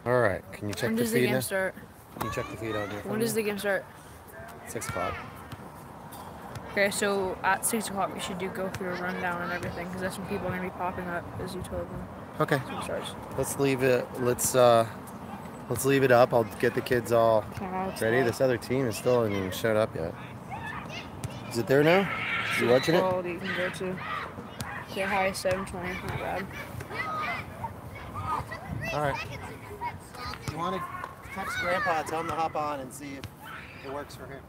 All right. Can you check When the does the feed game now? start? Can you check the feed on your When phone does now? the game start? 6 o'clock. Okay, so at 6 o'clock we should go through a rundown and everything, because that's when people are gonna be popping up, as you told them. Okay. So it starts. Let's leave it. Let's leave it up. I'll get the kids all ready. This other team is still hasn't even showed up yet. Is it there now? You watching it? Quality you can go to. Yeah, high 720. Not bad. All right. You want to text Grandpa, tell him to hop on and see if it works for him.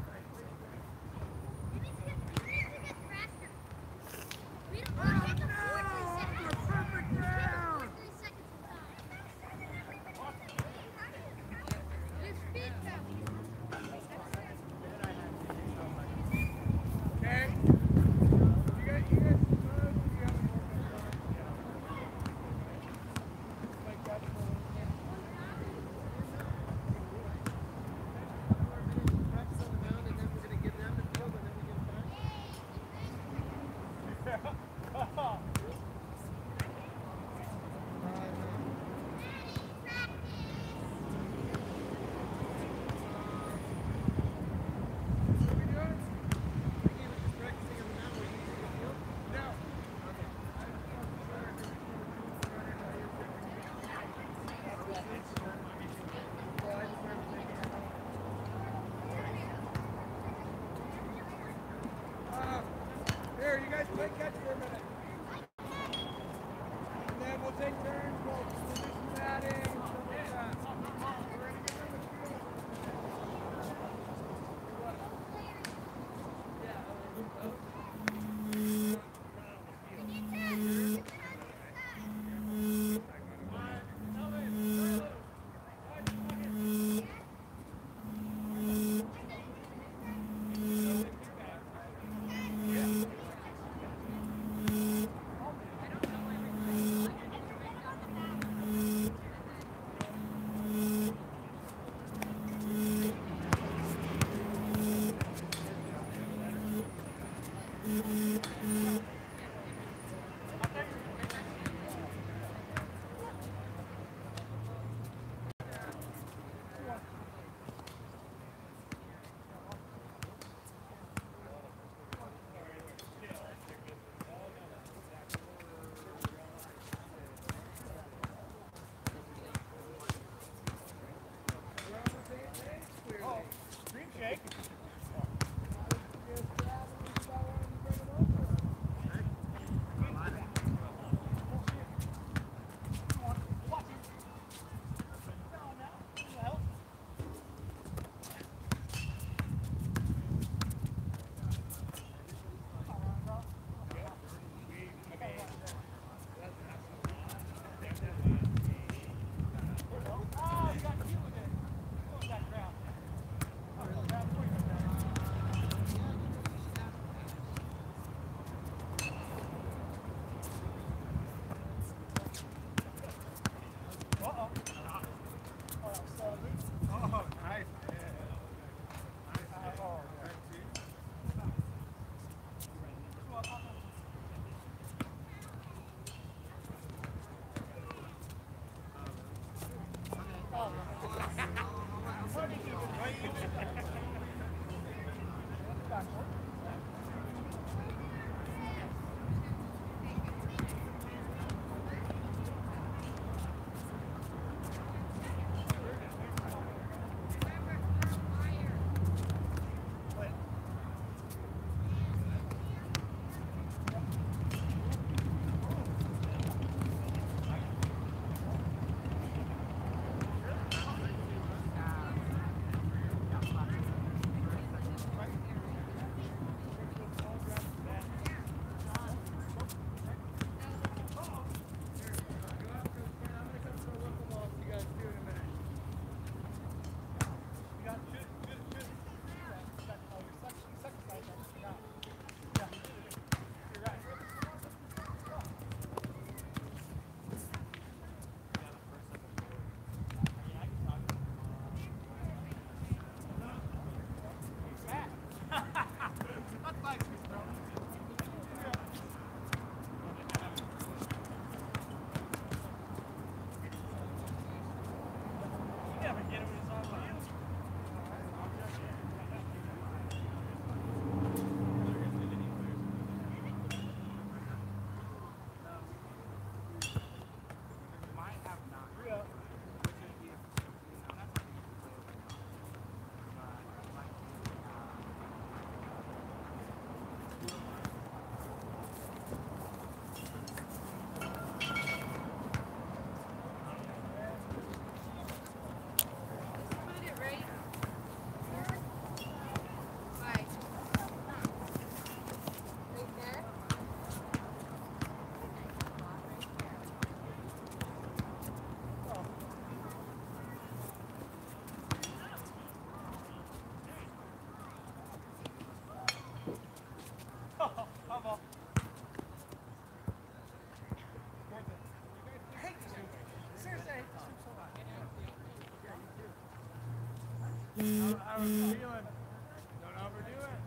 How are you feeling? Don't overdo it.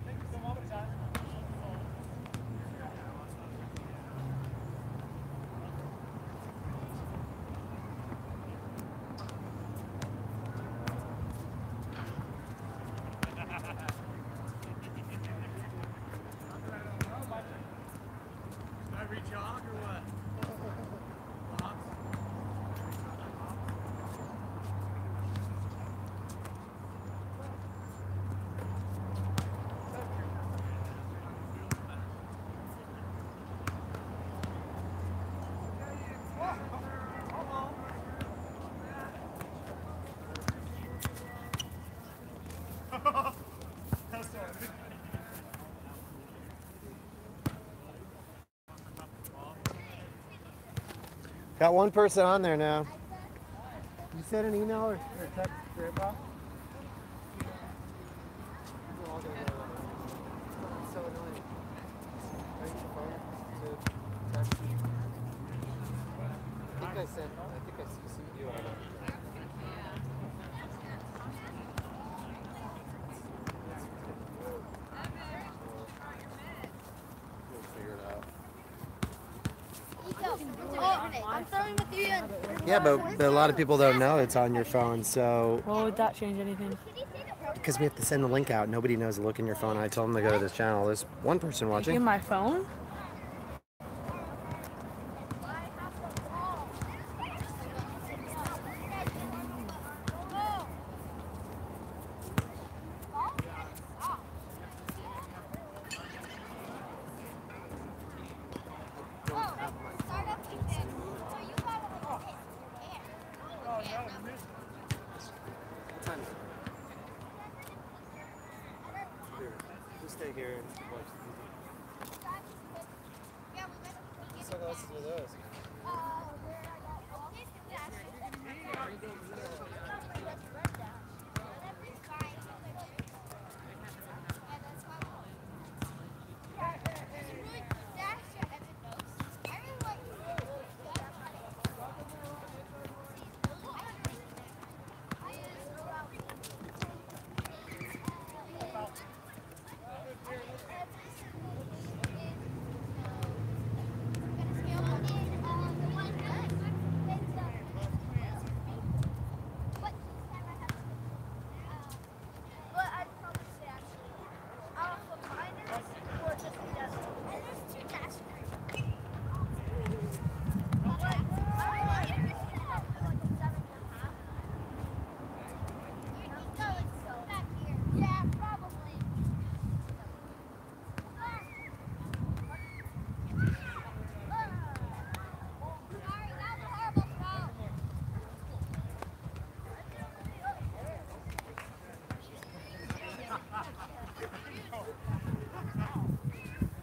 Thank you so much, John. Should I re-jog or what? Got one person on there now. You sent an email or text Grandpa? It's so annoying. I use your phone to text you. I think I CC'd you on it. We'll figure it out. I'm throwing with you. Yeah, but a lot of people don't know it's on your phone, so... Well, would that change anything? Because we have to send the link out. Nobody knows to look in your phone. I told them to go to this channel. There's one person In watching. my phone? We'll stay here and watch the TV. Sunglasses are those?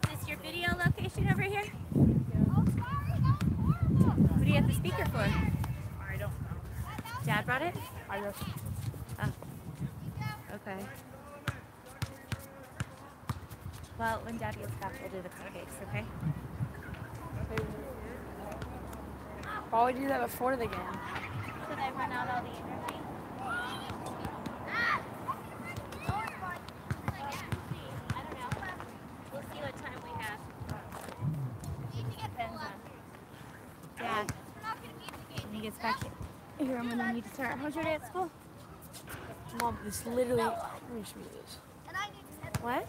Is this your video location over here? What do you have the speaker for? I don't know. Dad brought it? I just... Oh. Okay. Well, when Dad gets back, we'll do the cupcakes, okay? Why would you do that before the game? So they run out all the energy. I don't know. We'll see what time we have. Depends on Dad. When he gets back here, I'm gonna need to start. How's your day at school? Mom, this literally... Let me show you this. What?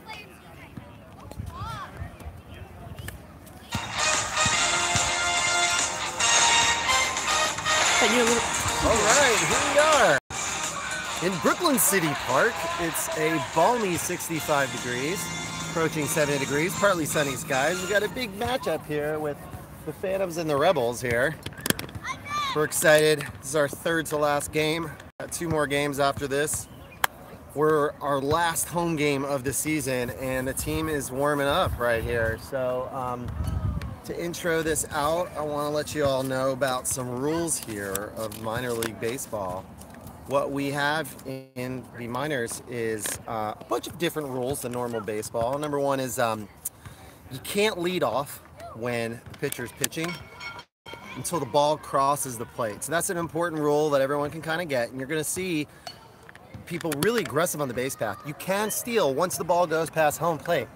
All right, here we are in Brooklyn City Park. It's a balmy 65 degrees, approaching 70 degrees, partly sunny skies. We've got a big matchup here with the Phantoms and the Rebels here. We're excited. This is our third to last game. Got 2 more games after this. We're our last home game of the season, and the team is warming up right here. So to intro this out, I want to let you all know about some rules here of minor league baseball. What we have in the minors is a bunch of different rules than normal baseball. Number one is you can't lead off when the pitcher's pitching until the ball crosses the plate. So that's an important rule that everyone can kind of get, and you're going to see people really aggressive on the base path. You can steal once the ball goes past home plate.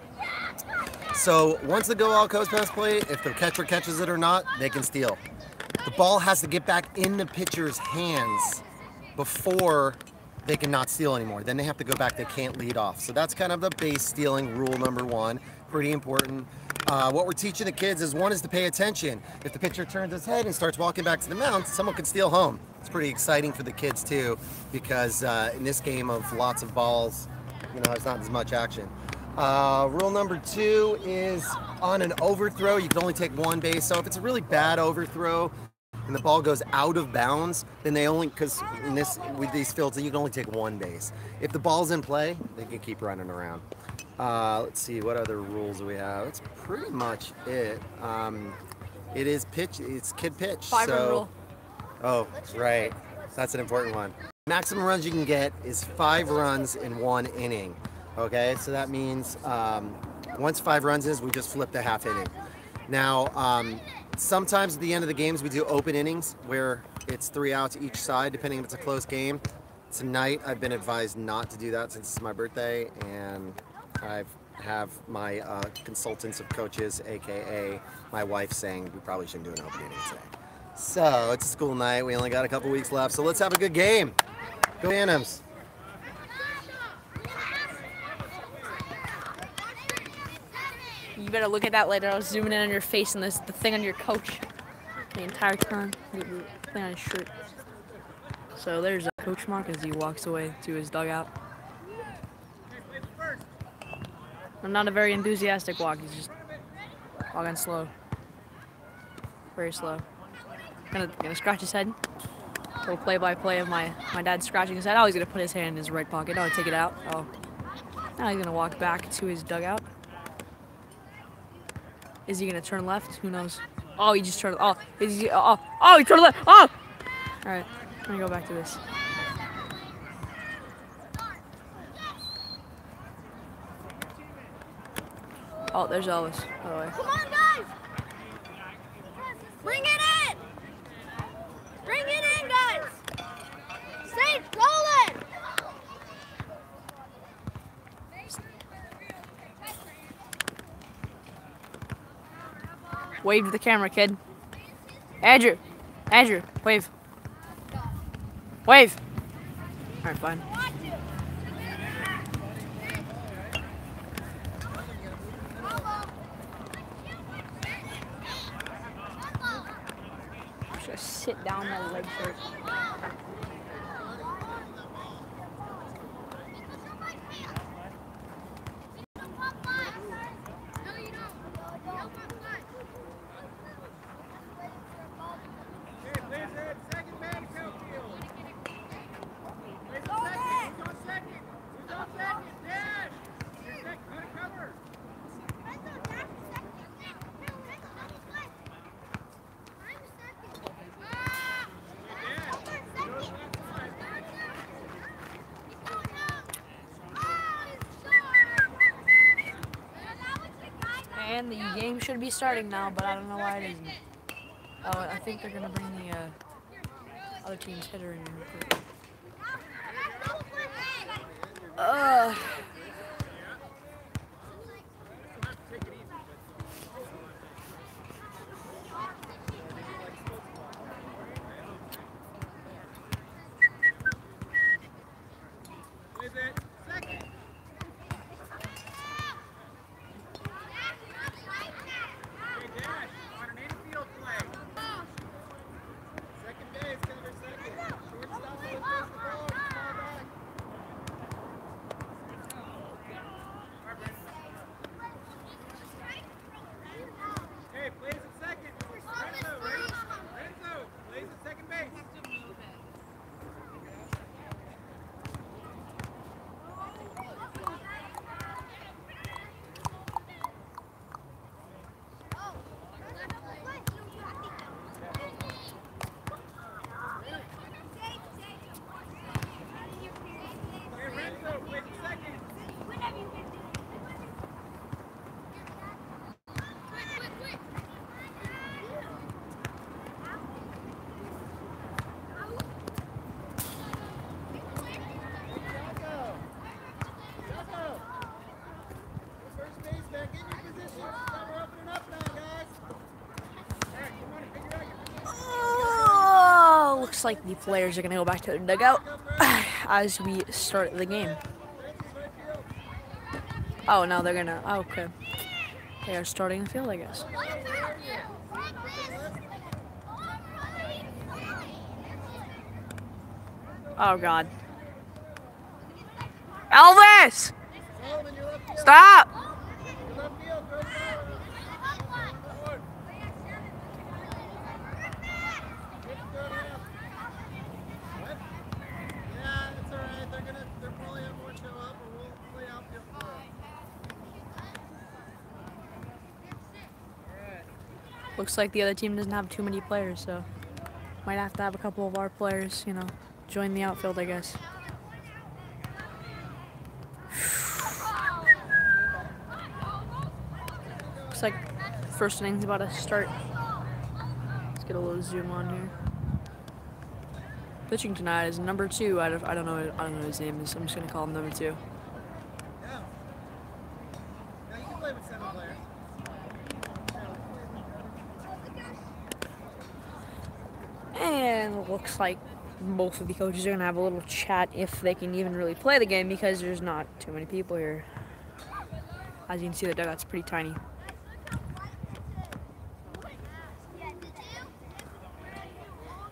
So once the ball goes past plate, if the catcher catches it or not, they can steal. The ball has to get back in the pitcher's hands before they can not steal anymore. Then they have to go back, they can't lead off. So that's kind of the base stealing rule number one, pretty important. What we're teaching the kids is one is to pay attention. If the pitcher turns his head and starts walking back to the mound, someone could steal home. It's pretty exciting for the kids too, because in this game of lots of balls, there's not as much action. Rule number 2 is on an overthrow, you can only take 1 base. So if it's a really bad overthrow and the ball goes out of bounds, then because with these fields, you can only take 1 base. If the ball's in play, they can keep running around. Let's see, what other rules do we have? That's pretty much it. It is it's kid pitch. 5-run rule. Oh, right. That's an important one. Maximum runs you can get is 5 runs in 1 inning. Okay, so that means once 5 runs is, we just flip the half inning. Now, sometimes at the end of the games, we do open innings where it's 3 outs each side, depending if it's a close game. Tonight, I've been advised not to do that since it's my birthday, and I have my consultants of coaches, aka my wife, saying we probably shouldn't do an open inning today. So it's a school night. We only got a couple weeks left, so let's have a good game. Go Phantoms. You better look at that later. I was zooming in on your face and the thing on your coach the entire time. The thing on his shirt. So there's Coach Mark as he walks away to his dugout. Not a very enthusiastic walk. He's just walking slow. Very slow. Gonna scratch his head. Little play-by-play of my dad scratching his head. Oh, he's gonna put his hand in his right pocket. Oh, take it out. Oh. Now he's gonna walk back to his dugout. Is he gonna turn left? Who knows? Oh, he just turned. Oh, he turned left. Oh. All right, I'm gonna go back to this. Oh, there's Elvis, by the way. Come on, guys! Bring it in! Bring it in, guys! Stay rolling! Wave to the camera, kid. Andrew, wave. Wave. All right, fine. Just sit down my leg hurt. And the game should be starting now, but I don't know why it isn't. Oh, I think they're gonna bring the other team's hitter in real quick. Looks like the players are gonna go back to their dugout as we start the game. Oh no, they're gonna. Oh, okay, they are starting the field, I guess. Oh God, Elvis, stop! Looks like the other team doesn't have too many players, so might have to have a couple of our players, you know, join the outfield, I guess. Looks like first inning's about to start. Let's get a little zoom on here. Pitching tonight is number 2 out of I don't know what his name is. I'm just gonna call him number 2. And looks like both of the coaches are gonna have a little chat if they can even really play the game because there's not too many people here. As you can see, the dugout's pretty tiny.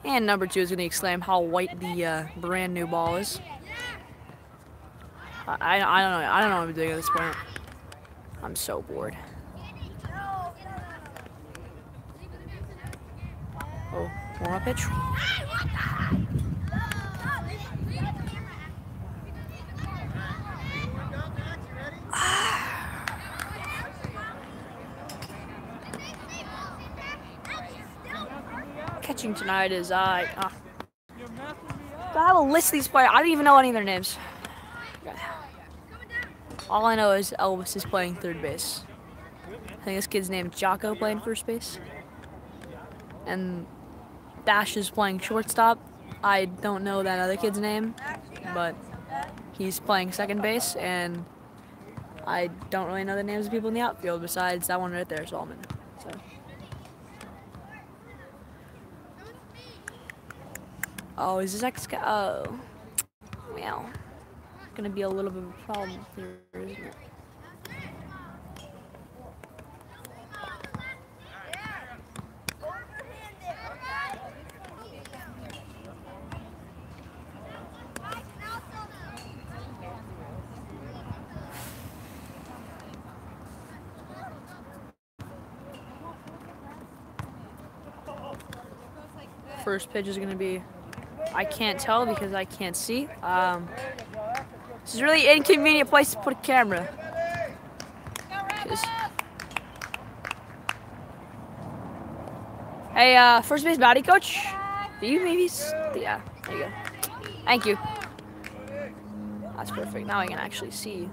And number 2 is gonna exclaim how white the brand new ball is. I don't know what I'm doing at this point. I'm so bored. Oh, warm-up pitch. Catching tonight is I will list these players. I don't even know any of their names. All I know is Elvis is playing third base. I think this kid's name is Jocko playing first base. And Dash is playing shortstop. I don't know that other kid's name, but he's playing second base, and I don't really know the names of people in the outfield besides that one right there, Solomon. So. Oh, is this X guy? Oh, well, gonna be a little bit of a problem here, isn't it? First pitch is gonna be, I can't tell because I can't see. This is a really inconvenient place to put a camera. Hey, first base batting coach, do you maybe? Yeah, there you go. Thank you. That's perfect. Now I can actually see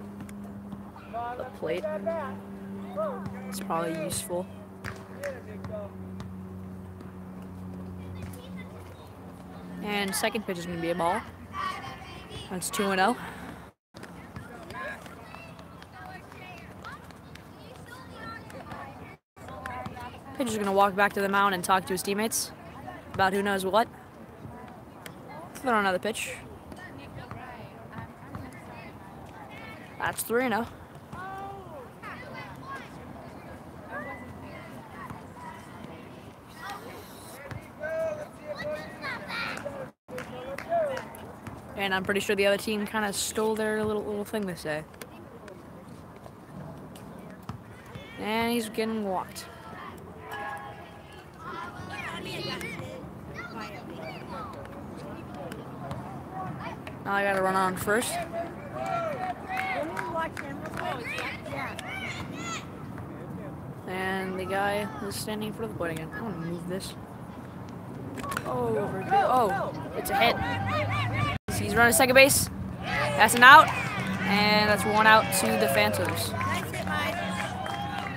the plate. It's probably useful. And second pitch is going to be a ball. That's 2-0. Pitcher's going to walk back to the mound and talk to his teammates about who knows what. Throw another pitch. That's 3-0. And I'm pretty sure the other team kind of stole their little thing to say. And he's getting walked. Now I gotta run on first. And the guy is standing in front of the plate again. I want to move this. Oh, over here. Oh, it's a hit. He's running second base. That's an out. And that's 1 out to the Phantoms.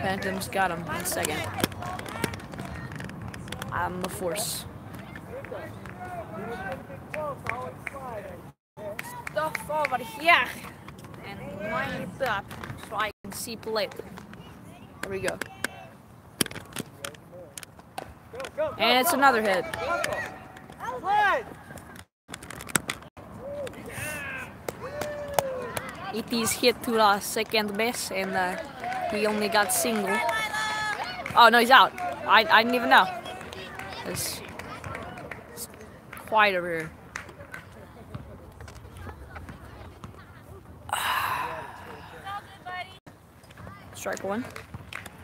Phantoms got him in second. I'm the force. Stuff over here. And line it up so I can see plate. There we go. And it's another hit. It is hit to the second base, and he only got single. Oh no, he's out. I didn't even know. It's quiet over here. Strike one.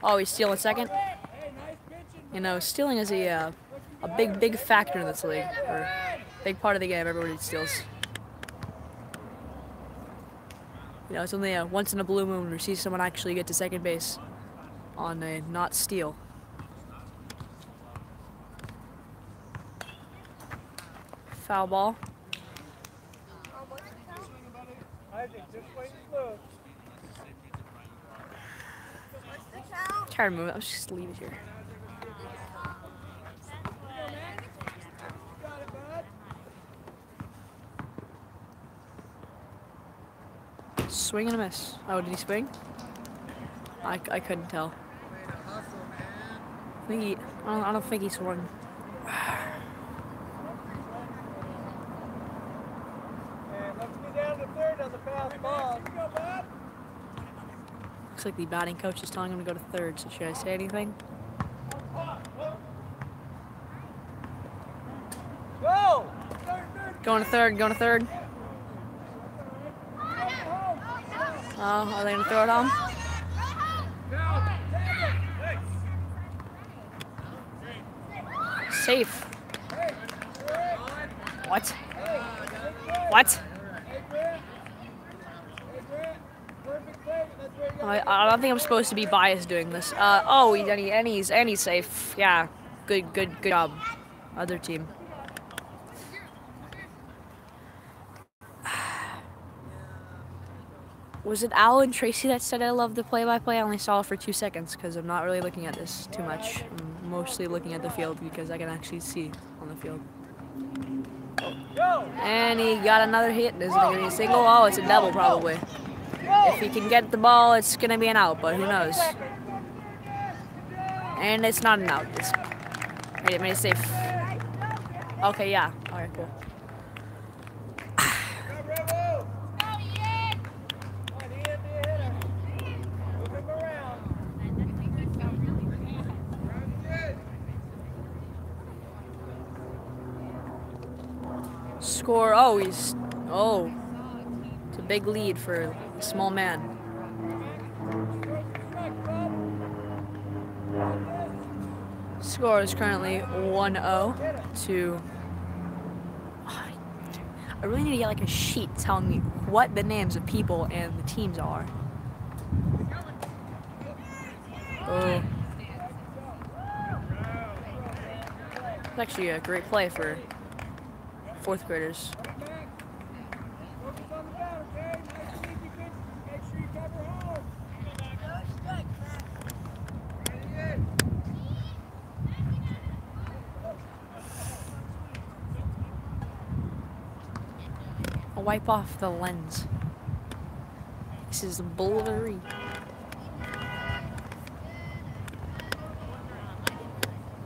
Oh, he's stealing second. You know, stealing is a big factor in this league, or a big part of the game. Everybody steals. You know, it's only once in a blue moon we see someone actually get to second base on a not steal. Foul ball. Tired of moving. I'll just leave it here. Swing and a miss. Oh, did he swing? I couldn't tell. I don't think he swung. Looks like the batting coach is telling him to go to third, so should I say anything? Go! Going to third, going to third. Oh, are they going to throw it home? Safe. What? What? I don't think I'm supposed to be biased doing this. Oh, and he's safe. Yeah, good job, other team. Was it Alan Tracy that said I love the play-by-play? I only saw it for 2 seconds because I'm not really looking at this too much. I'm mostly looking at the field because I can actually see on the field. And he got another hit. Is it going to be a single? Oh, it's a double probably. If he can get the ball, it's going to be an out, but who knows? And it's not an out. It's made it safe. Okay, yeah. All right, cool. Score. Oh, it's a big lead for a small man. Score is currently 1-0 to... I really need to get like a sheet telling me what the names of people and the teams are. Oh. It's actually a great play for 4th graders. I'll wipe off the lens. This is blurry.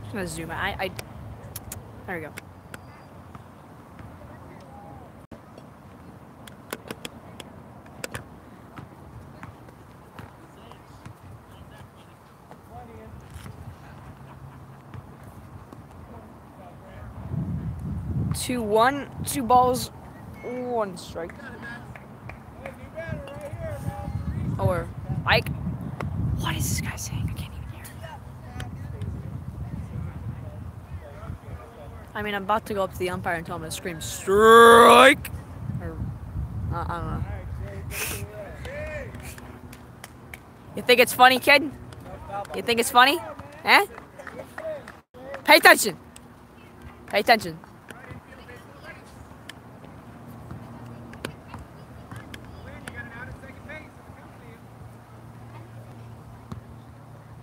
I'm gonna zoom out. There we go. Two 2 balls, 1 strike. Or Ike. What is this guy saying? I can't even hear. I mean, I'm about to go up to the umpire and tell him to scream strike. Or I don't know. You think it's funny, kid? You think it's funny? Eh? Pay attention. Pay attention.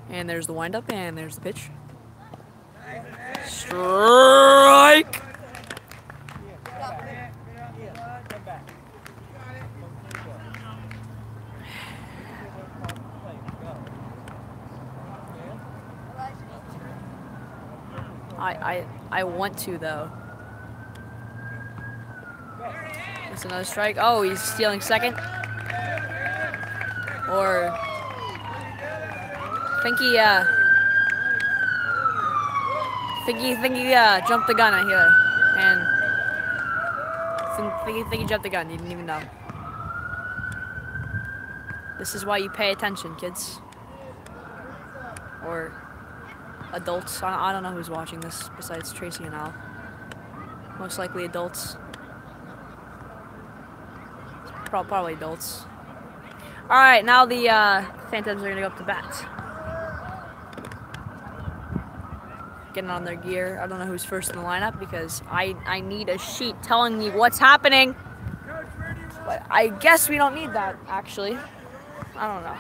And there's the windup, and there's the pitch. Strike! I want to though. That's another strike. Oh, he's stealing second. Or think he jumped the gun out here, and think he jumped the gun. He didn't even know. This is why you pay attention, kids. Or adults. I don't know who's watching this besides Tracy and Al. Most likely adults. Probably adults. Alright, now the Phantoms are gonna go up to bat. Getting on their gear. I don't know who's first in the lineup because I need a sheet telling me what's happening. But I guess we don't need that, actually. I don't know.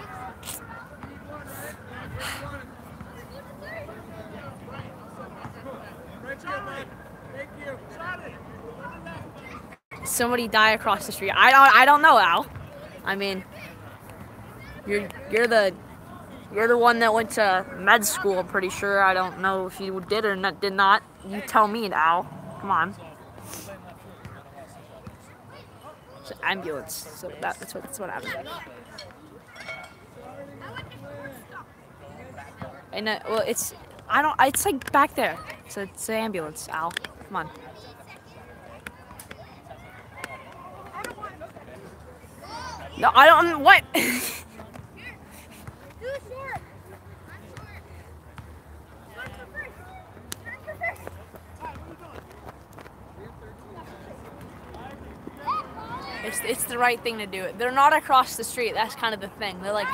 Somebody die across the street. I don't know, Al. I mean, you're the one that went to med school. I'm pretty sure. I don't know if you did or did not. You tell me, Al. Come on. It's an ambulance. So that's what happened. And well, it's like back there. So it's an ambulance, Al. Come on. No, I don't. What? It's the right thing to do. They're not across the street. That's kind of the thing. They're like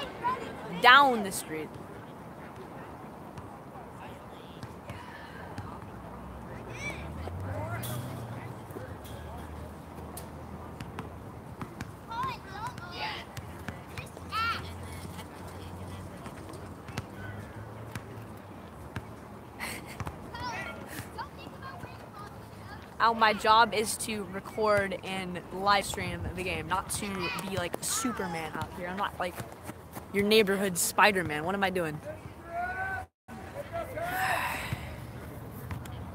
down the street. My job is to record and live stream the game, not to be like Superman out here. I'm not like your neighborhood Spider-Man. What am I doing?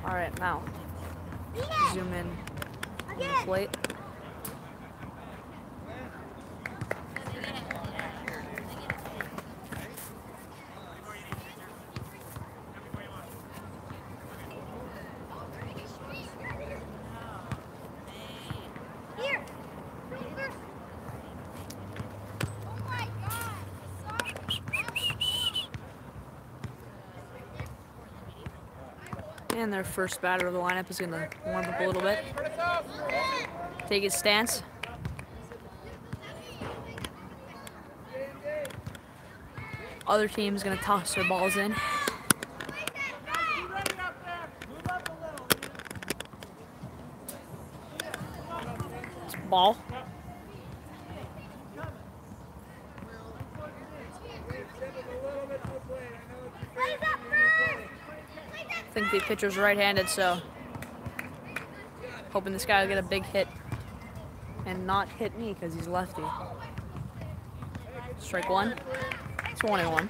All right, now zoom in on the plate. And their first batter of the lineup is going to warm up a little bit. Take his stance. Other team's going to toss their balls in. It's ball. I think the pitcher's right-handed, so hoping this guy will get a big hit and not hit me because he's lefty. Strike one. It's 1-1.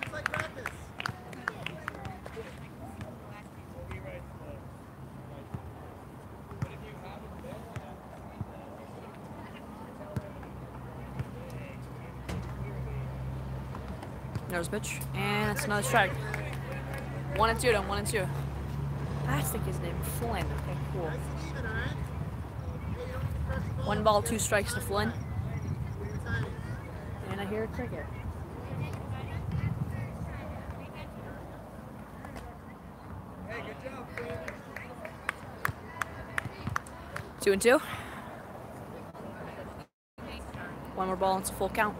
There's pitch, and it's another strike. 1-2 to 1-2. I think his name is Flynn. Okay, cool. 1 ball, 2 strikes to Flynn. And I hear a cricket. Hey, good job, Flynn. 2-2. 1 more ball and it's a full count.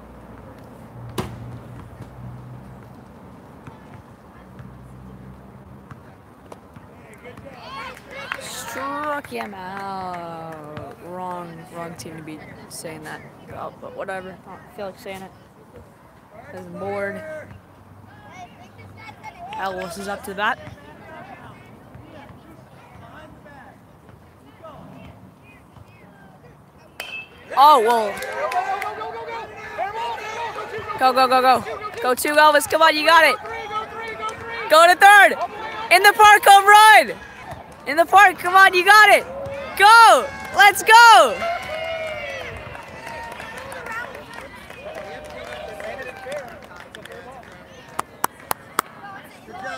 Struck him out. Wrong team to be saying that about, but whatever. I don't feel like saying it. Because I'm bored. Ellis is up to that. Oh, whoa. Go, go, go, go. Go 2, Elvis. Come on, you got it. Go to third. In the park, home run. In the park, come on, you got it. Go. Let's go.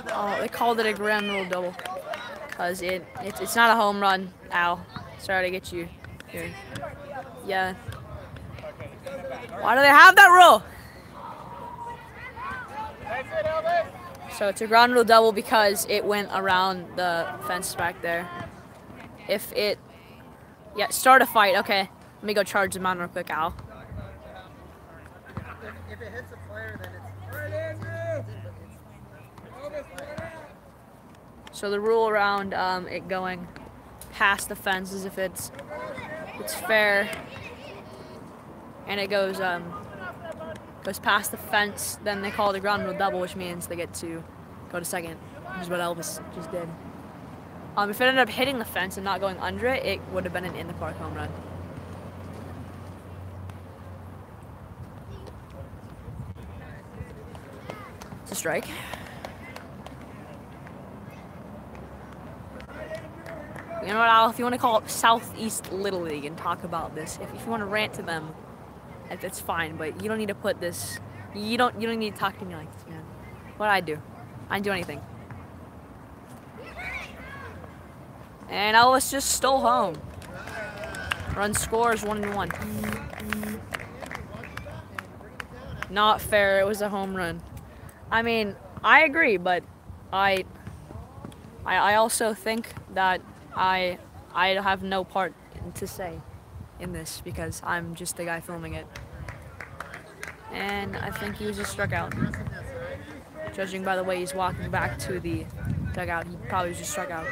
They called it a grand rule double because it's not a home run. Ow. Sorry to get you here. Yeah. Why do they have that rule? So it's a ground rule double because it went around the fence back there. If it... Yeah, start a fight. Okay. Let me go charge them on real quick, Al. If it hits a player, then it's... So the rule around it going past the fence is if it's fair and it goes past the fence, then they call it a ground rule double, which means they get to go to second, which is what Elvis just did. If it ended up hitting the fence and not going under it, it would have been an in-the-park home run. It's a strike. You know what, Al? If you want to call up Southeast Little League and talk about this, if you want to rant to them, that's fine. But you don't need to put this. You don't need to talk to me like this, man. What'd I do? I didn't do anything. And Elvis just stole home. Run scores 1-1. Not fair. It was a home run. I mean, I agree, but I also think that I have no part to say in this because I'm just the guy filming it. And I think he was just struck out. Judging by the way he's walking back to the dugout, he probably was just struck out.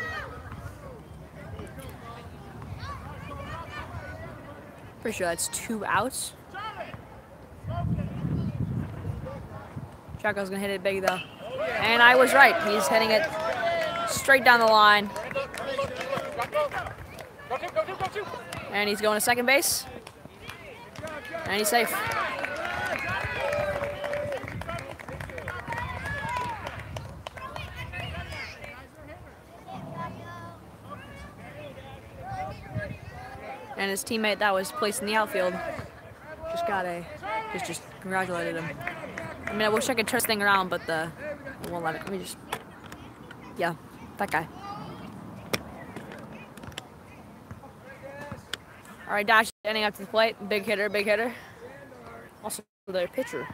Pretty sure that's 2 outs. Chaco's gonna hit it big though. And I was right. He's hitting it straight down the line. And he's going to second base. And he's safe. And his teammate that was placed in the outfield just congratulated him. I mean, I wish I could turn this thing around, but it won't let it. Let me just, yeah, that guy. All right, Dash standing up to the plate. Big hitter, big hitter. Also, the pitcher.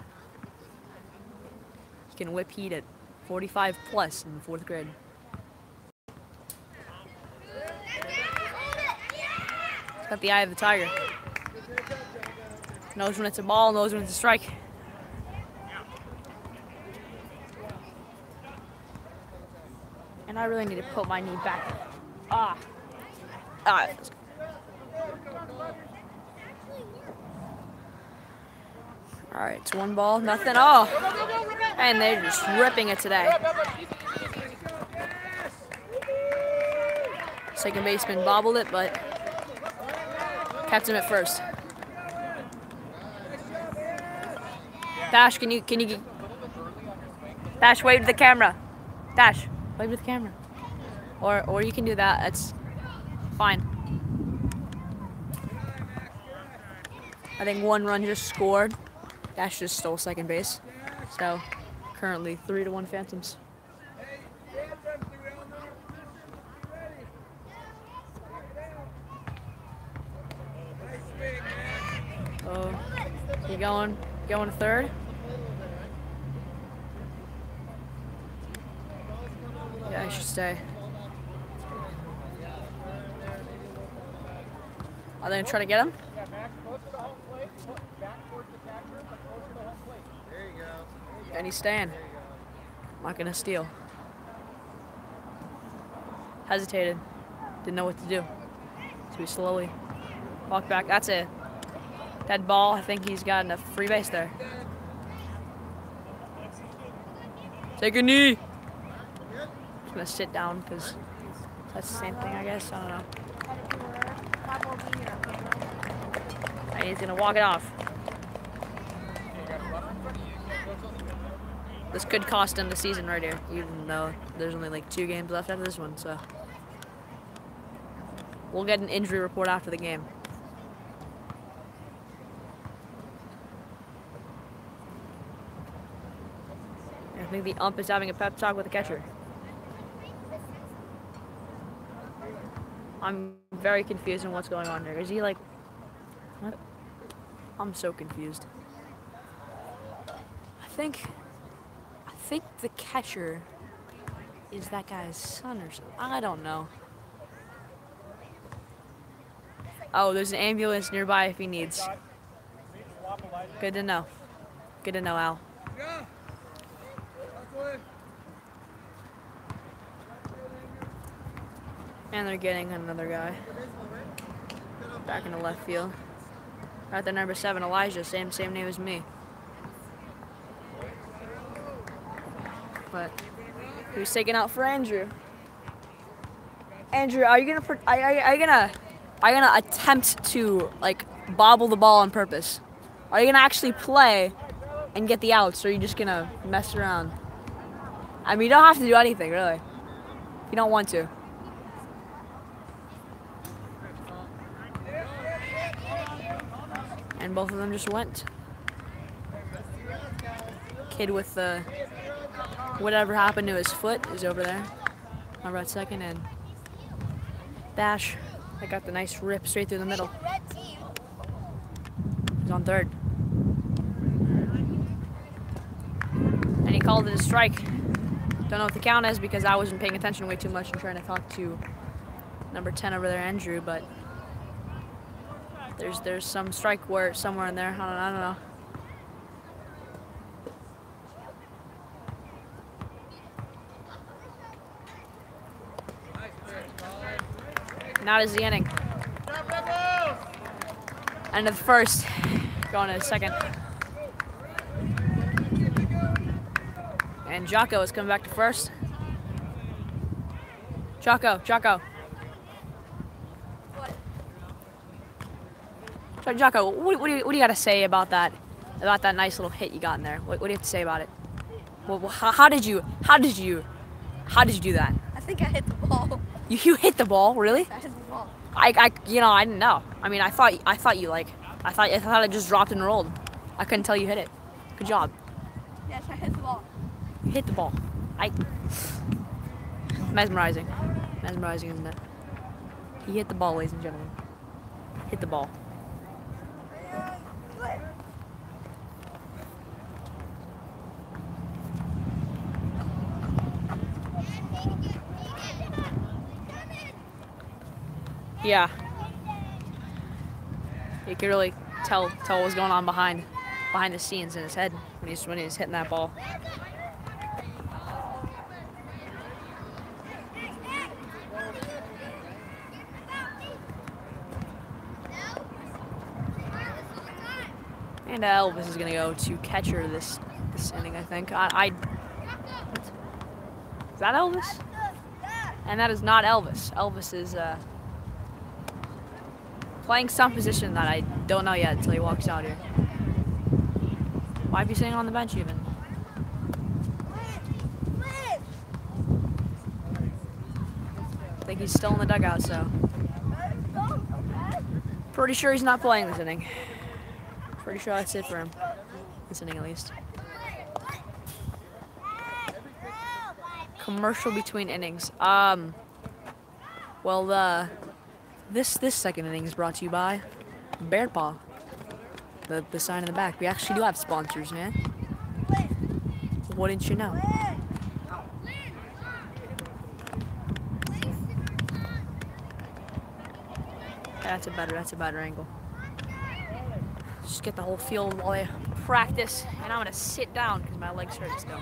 He can whip heat at 45 plus in the 4th grade. He's got the eye of the tiger. Knows when it's a ball, knows when it's a strike. And I really need to put my knee back. Ah. All right, it's 1 ball, nothing. Oh, and they're just ripping it today. Second baseman bobbled it, but kept him at first. Dash, can you Dash, wave to the camera. Dash, wave to the camera. Or you can do that. That's fine. I think 1 run just scored. Dash just stole second base. So currently 3-1 Phantoms. Oh, you going to third? Yeah, I should stay. Are they gonna try to get him? And he's staying. I'm not gonna steal. Hesitated. Didn't know what to do. So he slowly walked back. That's it. Dead ball. I think he's got enough free base there. Take a knee. Just gonna sit down because that's the same thing, I guess. I don't know. And he's gonna walk it off. This could cost him the season right here, even though there's only like 2 games left after this one, so. We'll get an injury report after the game. think the ump is having a pep talk with the catcher. I'm very confused on what's going on here. Is he like... What? I'm so confused. I think the catcher is that guy's son or something. I don't know. Oh, there's an ambulance nearby if he needs. Good to know. Good to know, Al. And they're getting another guy. Back in the left field. Got the number 7, Elijah, same name as me. But he was taken out for Andrew. Andrew, are you gonna attempt to like bobble the ball on purpose? Are you gonna actually play and get the outs, or are you just gonna mess around? I mean, you don't have to do anything really. If you don't want to. And both of them just went. Kid with the whatever happened to his foot is over there. Over at second, and Bash, I got the nice rip straight through the middle. He's on third. And he called it a strike. Don't know what the count is because I wasn't paying attention way too much and trying to talk to number 10 over there, Andrew, but there's some strike word somewhere in there. I don't know. Now is the inning. End of the first. Going to the second. And Jocko is coming back to first. Jocko. Jocko, what do you got to say about that nice little hit you got in there? What do you have to say about it? Well, how did you do that? I think I hit the ball. You hit the ball, really? I hit the ball. I didn't know. I mean, I thought it just dropped and rolled. I couldn't tell you hit it. Good job. Yes, I hit the ball. You hit the ball. Mesmerizing, isn't it? He hit the ball, ladies and gentlemen. Hit the ball. Yeah. You could really tell what was going on behind the scenes in his head when he was hitting that ball. And Elvis is gonna go to catcher this inning, I think. Is that Elvis? And that is not Elvis. Elvis is playing some position that I don't know yet until he walks out here. Might be sitting on the bench even. I think he's still in the dugout, so pretty sure he's not playing this inning. Pretty sure that's it for him. This inning at least. Commercial between innings. Well, this second inning is brought to you by Bear Paw. The sign in the back. We actually do have sponsors, man. Wouldn't you know? That's a better angle. Just get the whole field while I practice, and I'm gonna sit down because my legs hurt still.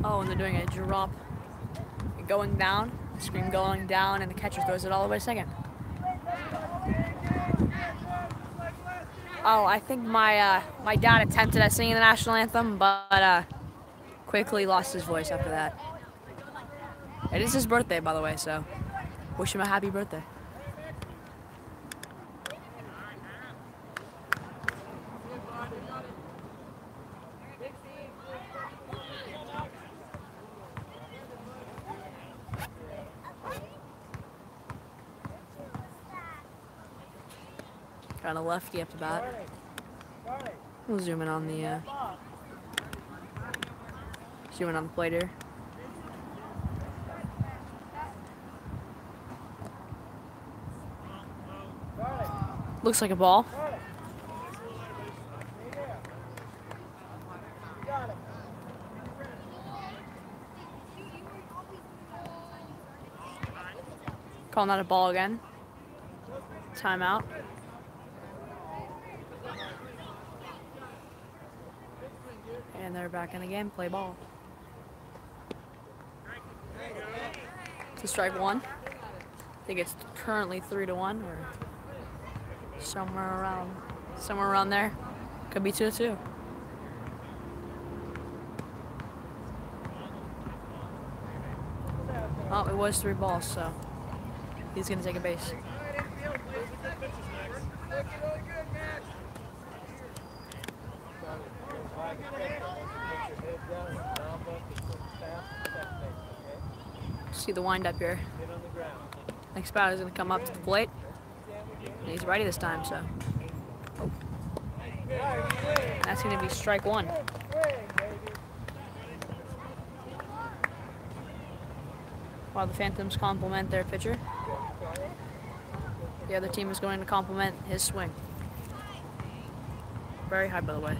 Oh, and they're doing a drop going down. Screen going down, and the catcher throws it all the way to second. Oh, I think my dad attempted at singing the national anthem, but quickly lost his voice after that. It is his birthday, by the way, so wish him a happy birthday. Got a lefty up to bat. We'll zoom in on the plate here. Looks like a ball. Calling that a ball again. Timeout. And they're back in the game. Play ball. To strike one. I think it's currently 3-1 or somewhere around there. Could be 2-2. Oh, it was 3 balls, so he's gonna take a base. See the wind up here. Next batter is going to come up to the plate. And he's ready this time, so. Oh. That's going to be strike one. While the Phantoms compliment their pitcher, the other team is going to compliment his swing. Very high, by the way.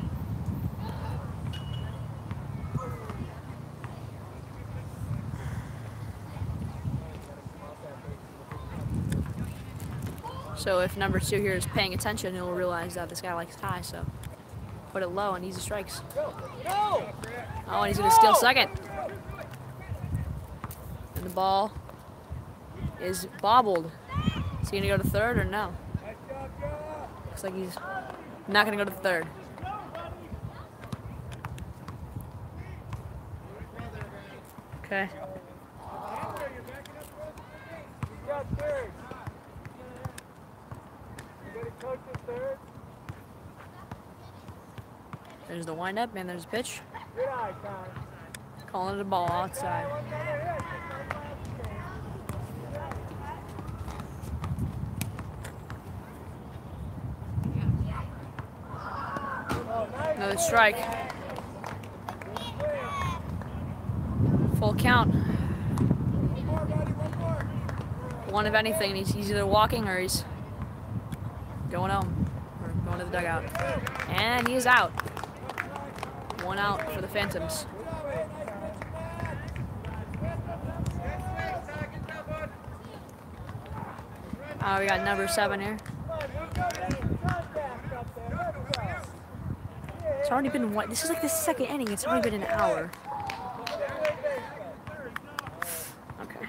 So if number 2 here is paying attention, he'll realize that this guy likes high, so put it low and easy strikes. Oh, and he's going to steal second. And the ball is bobbled. Is he going to go to third or no? Looks like he's not going to go to third. Okay. There's the windup and there's a pitch. Calling it a ball outside. Another strike. Full count. One of anything. He's either walking or he's going home or going to the dugout. And he's out. 1 out for the Phantoms. We got number 7 here. It's already been what? This is like the second inning. It's already been an hour. Okay.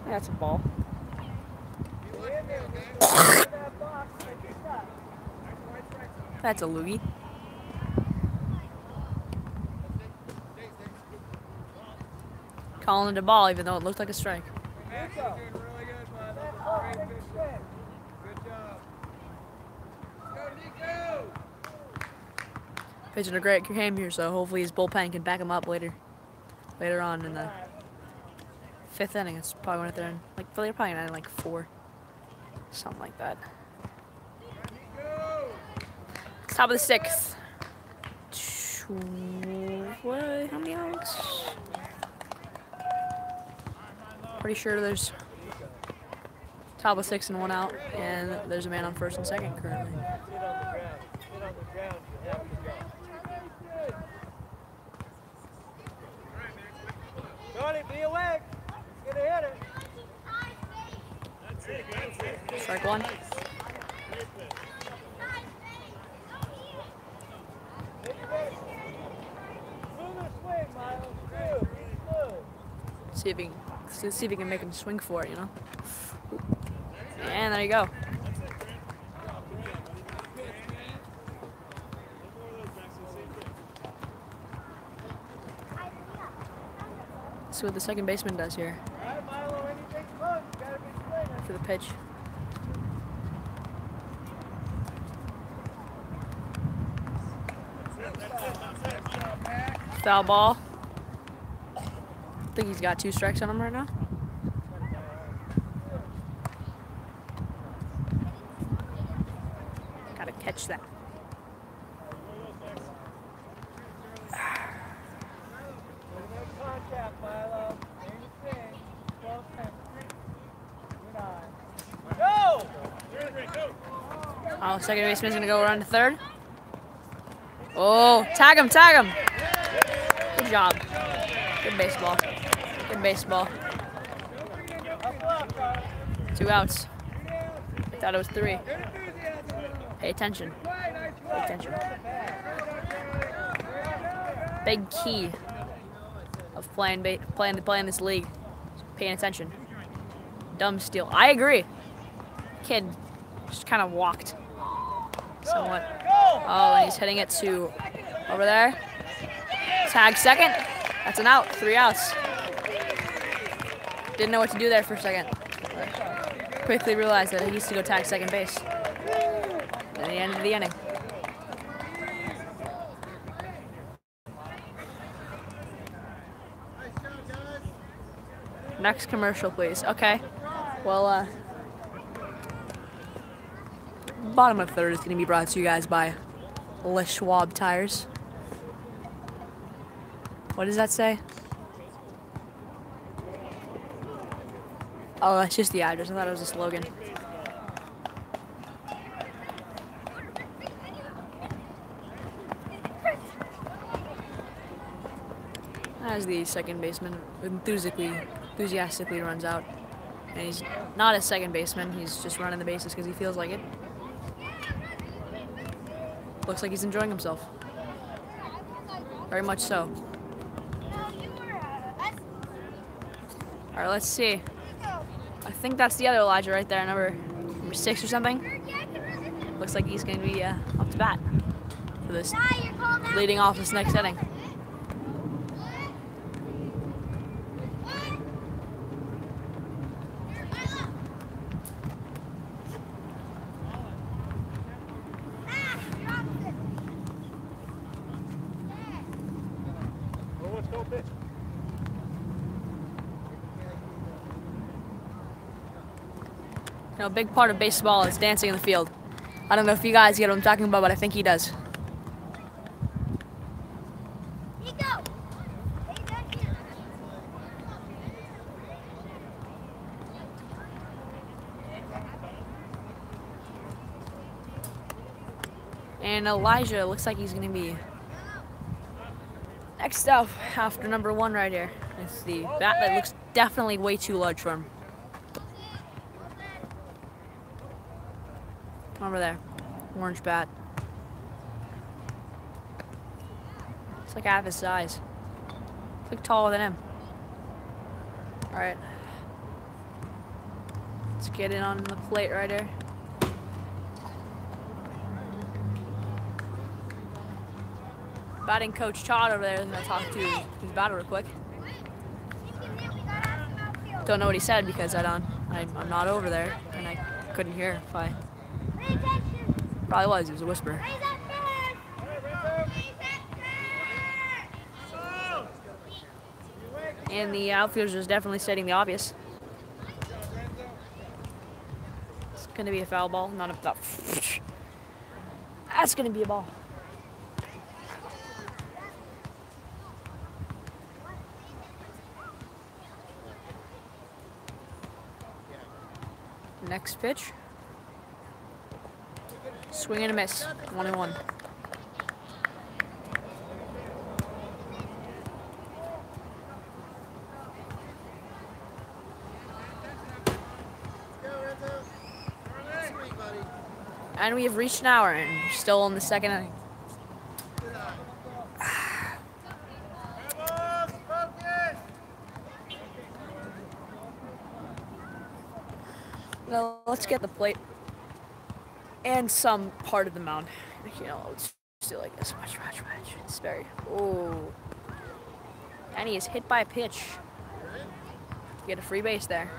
That's a ball. That's a loogie. Calling it a ball, even though it looked like a strike. Pitching a great game here, so hopefully his bullpen can back him up later on in the 5th inning. It's probably when they're in, like, they're probably in like 4, something like that. Top of the 6th. What? How many outs? Pretty sure there's top of 6 and 1 out, and there's a man on first and second currently. Johnny, be awake. He's gonna hit it. Strike one. See if he can make him swing for it, you know. And there you go. Let's see what the second baseman does here for the pitch. Foul ball. I think he's got 2 strikes on him right now. Gotta catch that. Oh, second baseman's gonna go around to third. Oh, tag him, tag him. Good job. Good baseball. Good baseball. 2 outs. I thought it was 3. Pay attention. Pay attention. Big key of playing this league. Paying attention. Dumb steal. I agree. Kid just kind of walked. Somewhat. Oh, and he's hitting it to over there. Tag second. That's an out. 3 outs. Didn't know what to do there for a second. Quickly realized that he needs to go tag second base. At the end of the inning. Next commercial, please. Okay. Well, bottom of third is going to be brought to you guys by Le Schwab Tires. What does that say? Oh, that's just the address. I thought it was a slogan. As the second baseman enthusiastically runs out. And he's not a second baseman. He's just running the bases because he feels like it. Looks like he's enjoying himself. Very much so. Alright, let's see. I think that's the other Elijah right there, number 6 or something. Looks like he's going to be up to bat for this, leading off this next inning. You know, a big part of baseball is dancing in the field. I don't know if you guys get what I'm talking about, but I think he does. And Elijah looks like he's going to be next up after number 1 right here. It's the bat that looks definitely way too large for him. Over there, orange bat. It's like half his size. It's like taller than him. All right, let's get it on the plate right here. Batting coach Todd over there is gonna talk to his batter real quick. Don't know what he said because I'm not over there and I couldn't hear if I. Probably was. It was a whisper. And the outfielders is definitely stating the obvious. It's going to be a foul ball, not a foul. That's going to be a ball. Next pitch. Swing and a miss. 1-1. And we have reached an hour and we're still in the second inning. Now let's get the plate and some part of the mound. You know, let's do like this. Watch. It's very. Oh. And he is hit by a pitch. Get a free base there.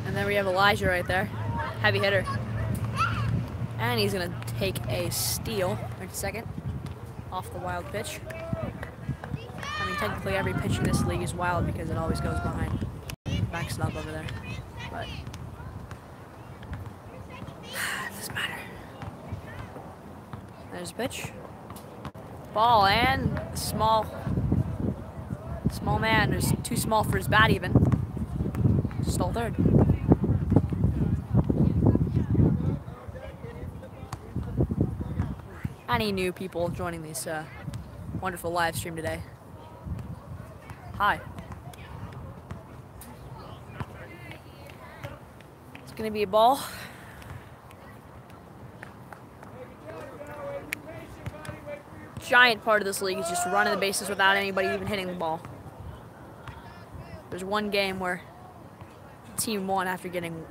And then we have Elijah right there. Heavy hitter. And he's going to take a steal right a second off the wild pitch. I mean, technically every pitch in this league is wild because it always goes behind. Backs it up over there. But it doesn't matter. There's a pitch. Ball and small man who's too small for his bat even. Stole third. Any new people joining this wonderful live stream today? Hi. It's gonna be a ball. Giant part of this league is just running the bases without anybody even hitting the ball. There's one game where the team won after getting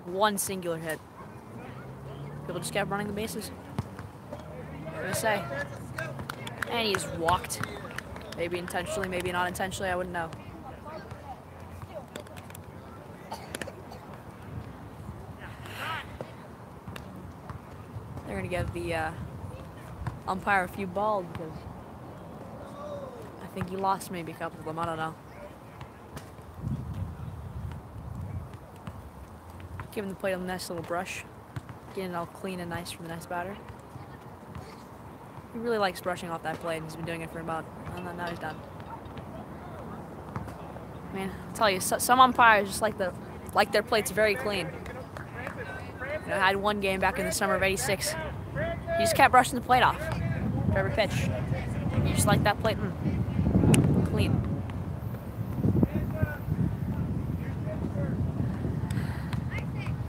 one singular hit. People just kept running the bases. I'm gonna say. And he's walked. Maybe intentionally, maybe not intentionally, I wouldn't know. They're gonna give the umpire a few balls because I think he lost maybe a couple of them, I don't know. Giving the plate a nice little brush. Getting it all clean and nice from the next batter. He really likes brushing off that plate and he's been doing it for about, now he's done. I mean, I'll tell you, some umpires just like their plates very clean. You know, I had one game back in the summer of '86. He just kept brushing the plate off for every pitch. You just like that plate clean.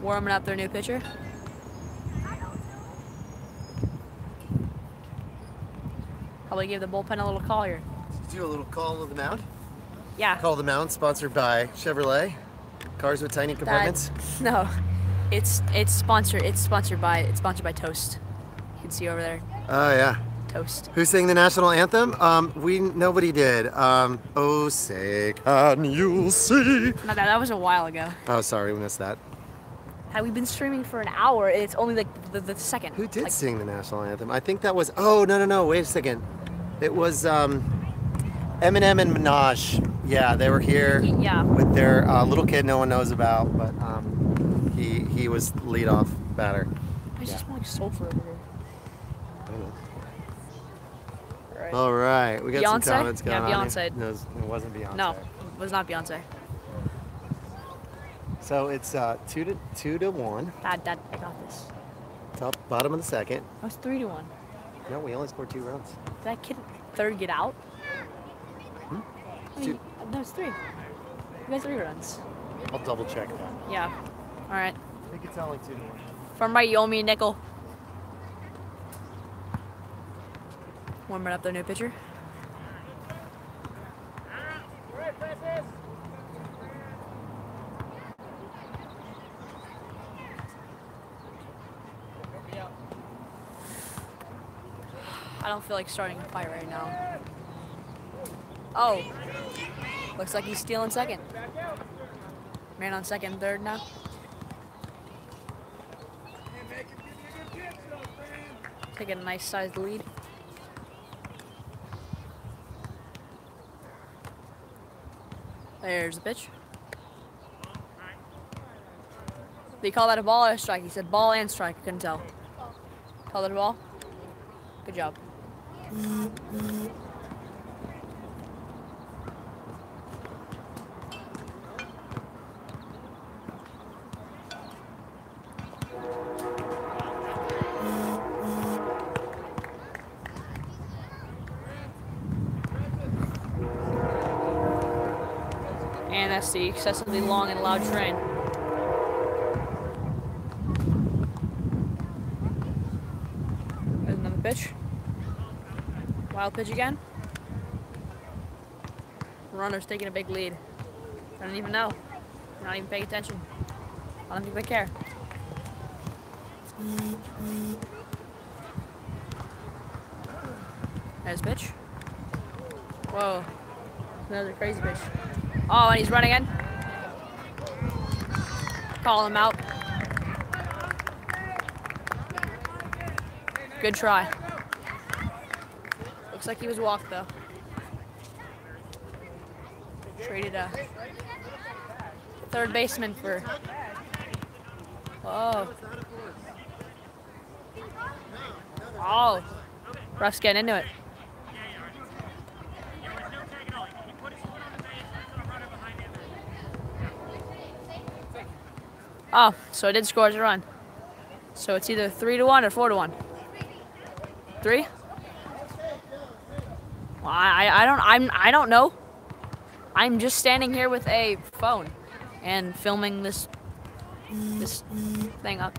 Warming up their new pitcher. Probably give the bullpen a little call here. Do a little call of the mound? Yeah. Call of the mound, sponsored by Chevrolet. Cars with tiny compartments. No, it's sponsored by Toast. You can see over there. Oh yeah. Toast. Who sang the national anthem? Nobody did. Oh say can you see? No, that was a while ago. Oh sorry, we missed that. Had we been streaming for an hour, it's only like the second. Who did sing the national anthem? I think that was. Oh no! Wait a second. It was Eminem and Minaj. Yeah, they were here with their little kid no one knows about, but he was leadoff batter. I just smell like sulfur over here. I don't know. Right. All right, we got Beyonce? some comments going on. Beyonce. No, it wasn't Beyonce. No, it was not Beyonce. So it's 2-1. Dad, I got this. Bottom of the second. It was 3-1. No, we only scored 2 runs. Did that kid third get out? I mean, no, it's 3. You got 3 runs. I'll double check that. Yeah. All right. I think it's only 2-1. From right, you owe me a nickel. Warming up their new pitcher. I don't feel like starting a fight right now. Oh, looks like he's stealing second. Man on second, third now. Taking a nice sized lead. There's the pitch. Did he call that a ball or a strike? He said ball and strike. I couldn't tell. Call that a ball? Good job. And that's the excessively long and loud train. Wild pitch again. Runner's taking a big lead. I don't even know. Not even paying attention. I don't think they care. There's pitch. Whoa. Another crazy pitch. Oh, and he's running in. Call him out. Good try. Looks like he was walked though. Traded a third baseman for. Whoa. Oh. Ruff's getting into it. Oh, so it did score as a run. So it's either 3-1 or 4-1. 3? Well, I don't know. I'm just standing here with a phone and filming this thing up.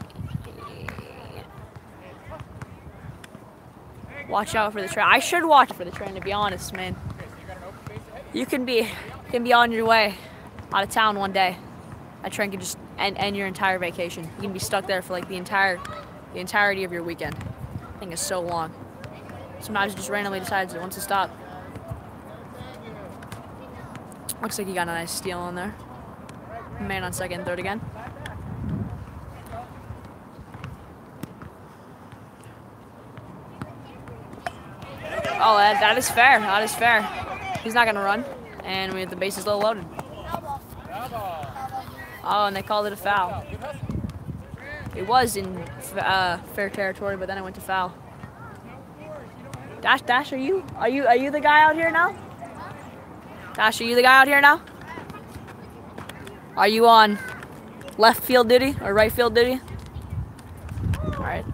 Watch out for the train. I should watch for the train, to be honest, man. You can be on your way out of town one day. That train can just end your entire vacation. You can be stuck there for like the entirety of your weekend. That thing is so long. Sometimes it just randomly decides it wants to stop. Looks like he got a nice steal on there. Man on second and third again. Oh, that is fair. That is fair. He's not gonna run, and we have the bases loaded. Oh, and they called it a foul. It was in fair territory, but then it went to foul. Dash, are you the guy out here now? Dash, are you the guy out here now? Are you on left field duty or right field duty? All right.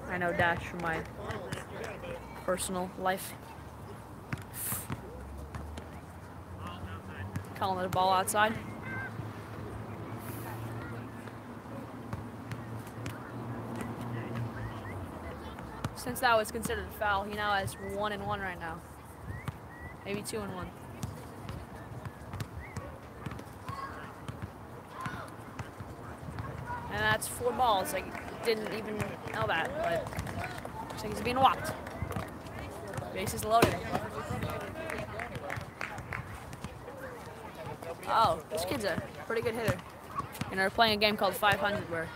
I know Dash from my personal life. Calling it a ball outside. Since that was considered a foul, he now has 1-1 right now. Maybe 2-1. And that's 4 balls. Like, didn't even know that, but looks like he's being walked. Bases loaded. Oh, this kid's a pretty good hitter. And they're playing a game called 500 where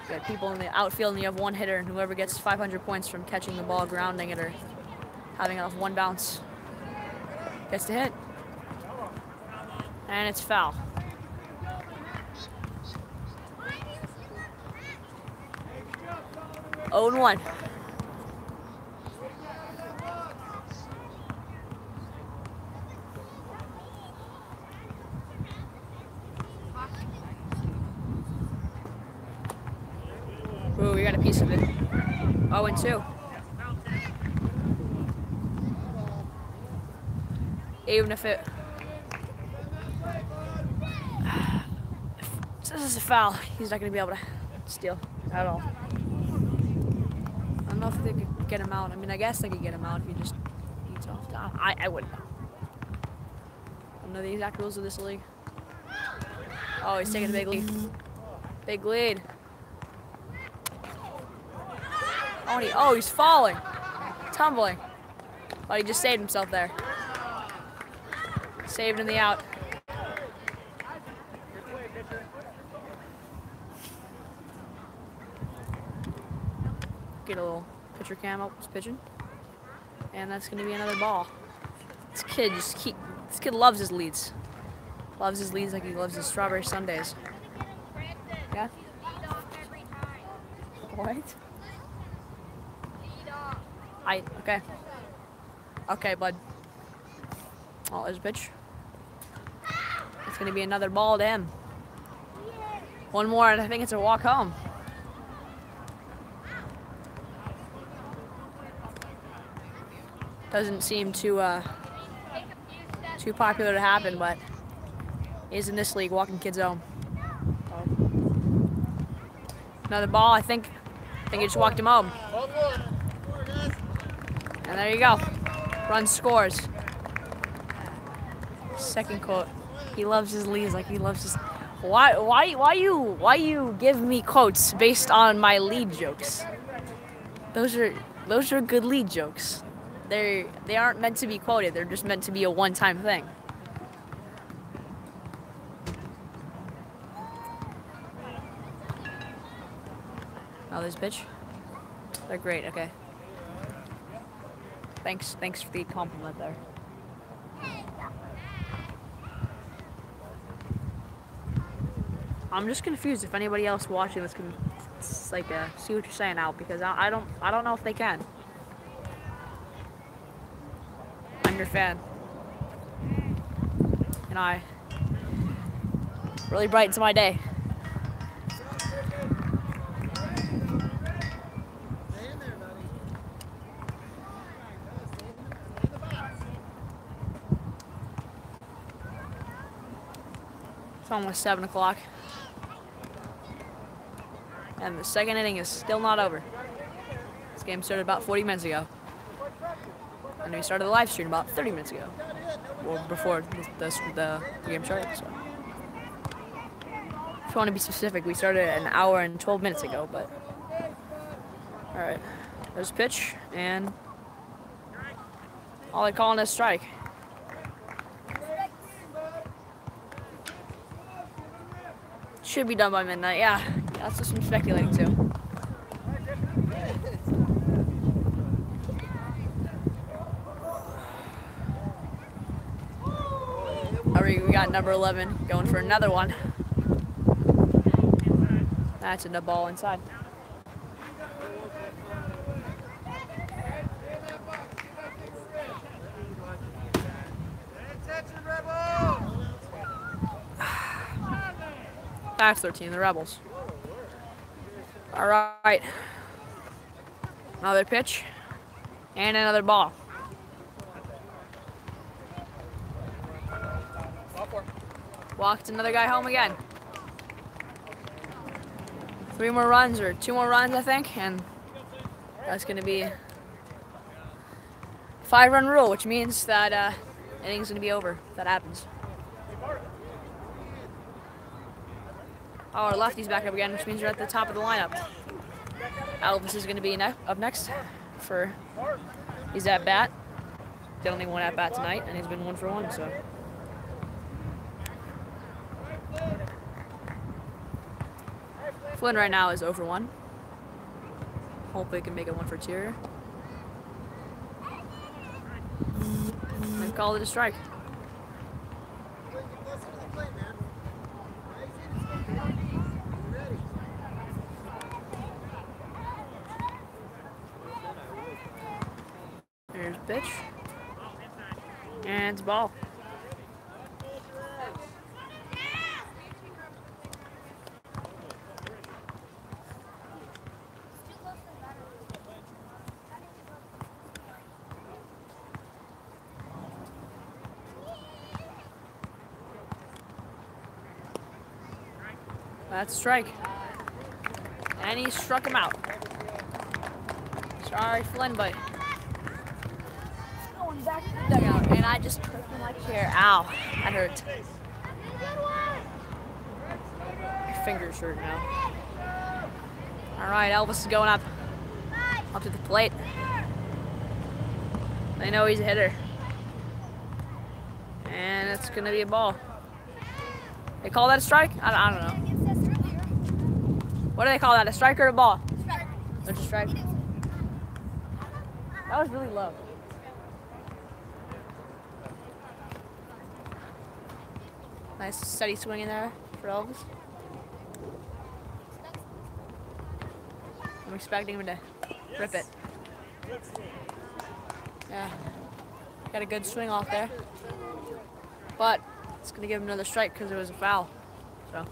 you got people in the outfield and you have one hitter, and whoever gets 500 points from catching the ball, grounding it, or having it off one bounce gets to hit. And it's foul. Oh, 1. Ooh, we got a piece of it. 0-2. Even if this is a foul, he's not going to be able to steal at all. I don't know if they could get him out. I mean, I guess they could get him out if he just eats off. I wouldn't know. I don't know the exact rules of this league. Oh, he's taking a big lead. Big lead. Oh, he's falling. Tumbling. But he just saved himself there. Saved in the out. Get a little pitcher cam up, he's pitching. And that's gonna be another ball. This kid loves his leads. Loves his leads like he loves his strawberry sundaes. Yeah? What? Okay. Okay, bud. Oh, there's a pitch. It's gonna be another ball to him. One more, and I think it's a walk home. Doesn't seem too popular to happen, but is in this league, walking kids home. So. Another ball, I think. think he just walked him home. And there you go. Run scores. Second quote. He loves his leads like he loves his. Why you give me quotes based on my lead jokes? Those are good lead jokes. They aren't meant to be quoted. They're just meant to be a one-time thing. Oh, this bitch. They're great. Okay. Thanks for the compliment there. I'm just confused if anybody else watching this can like see what you're saying out, because I don't know if they can. I'm your fan, and I really brightens my day. It's almost 7 o'clock. And the second inning is still not over. This game started about 40 minutes ago. And we started the live stream about 30 minutes ago. Well, before the game started, so. If you want to be specific, we started an hour and 12 minutes ago, but. Alright. There's a pitch, and all they're calling is strike. Should be done by midnight, yeah. That's just some speculating too. We got number 11 going for another one. That's a ball inside. That's 13, the Rebels. All right. Another pitch and another ball. Walked another guy home again. 3 more runs, or 2 more runs, I think, and that's going to be a 5-run rule, which means that inning's going to be over if that happens. Oh, our lefty's back up again, which means we're at the top of the lineup. Elvis is going to be up next for he's at bat. They only one at bat tonight, and he's been 1 for 1, so. Flynn right now is 0 for 1. Hopefully he can make it 1 for 2. And call it a strike. There's pitch. And it's ball. That's a strike. And he struck him out. Sorry, Flynn, but going back to the dugout, and I just tripped in my chair. Ow, that hurt. My fingers hurt now. All right, Elvis is going up to the plate. They know he's a hitter, and it's gonna be a ball. They call that a strike? I don't know. What do they call that? A strike or a ball? Strike. It's a strike. That was really low. Nice steady swing in there for Elvis. I'm expecting him to rip it. Yeah. Got a good swing off there. But it's going to give him another strike because it was a foul. So.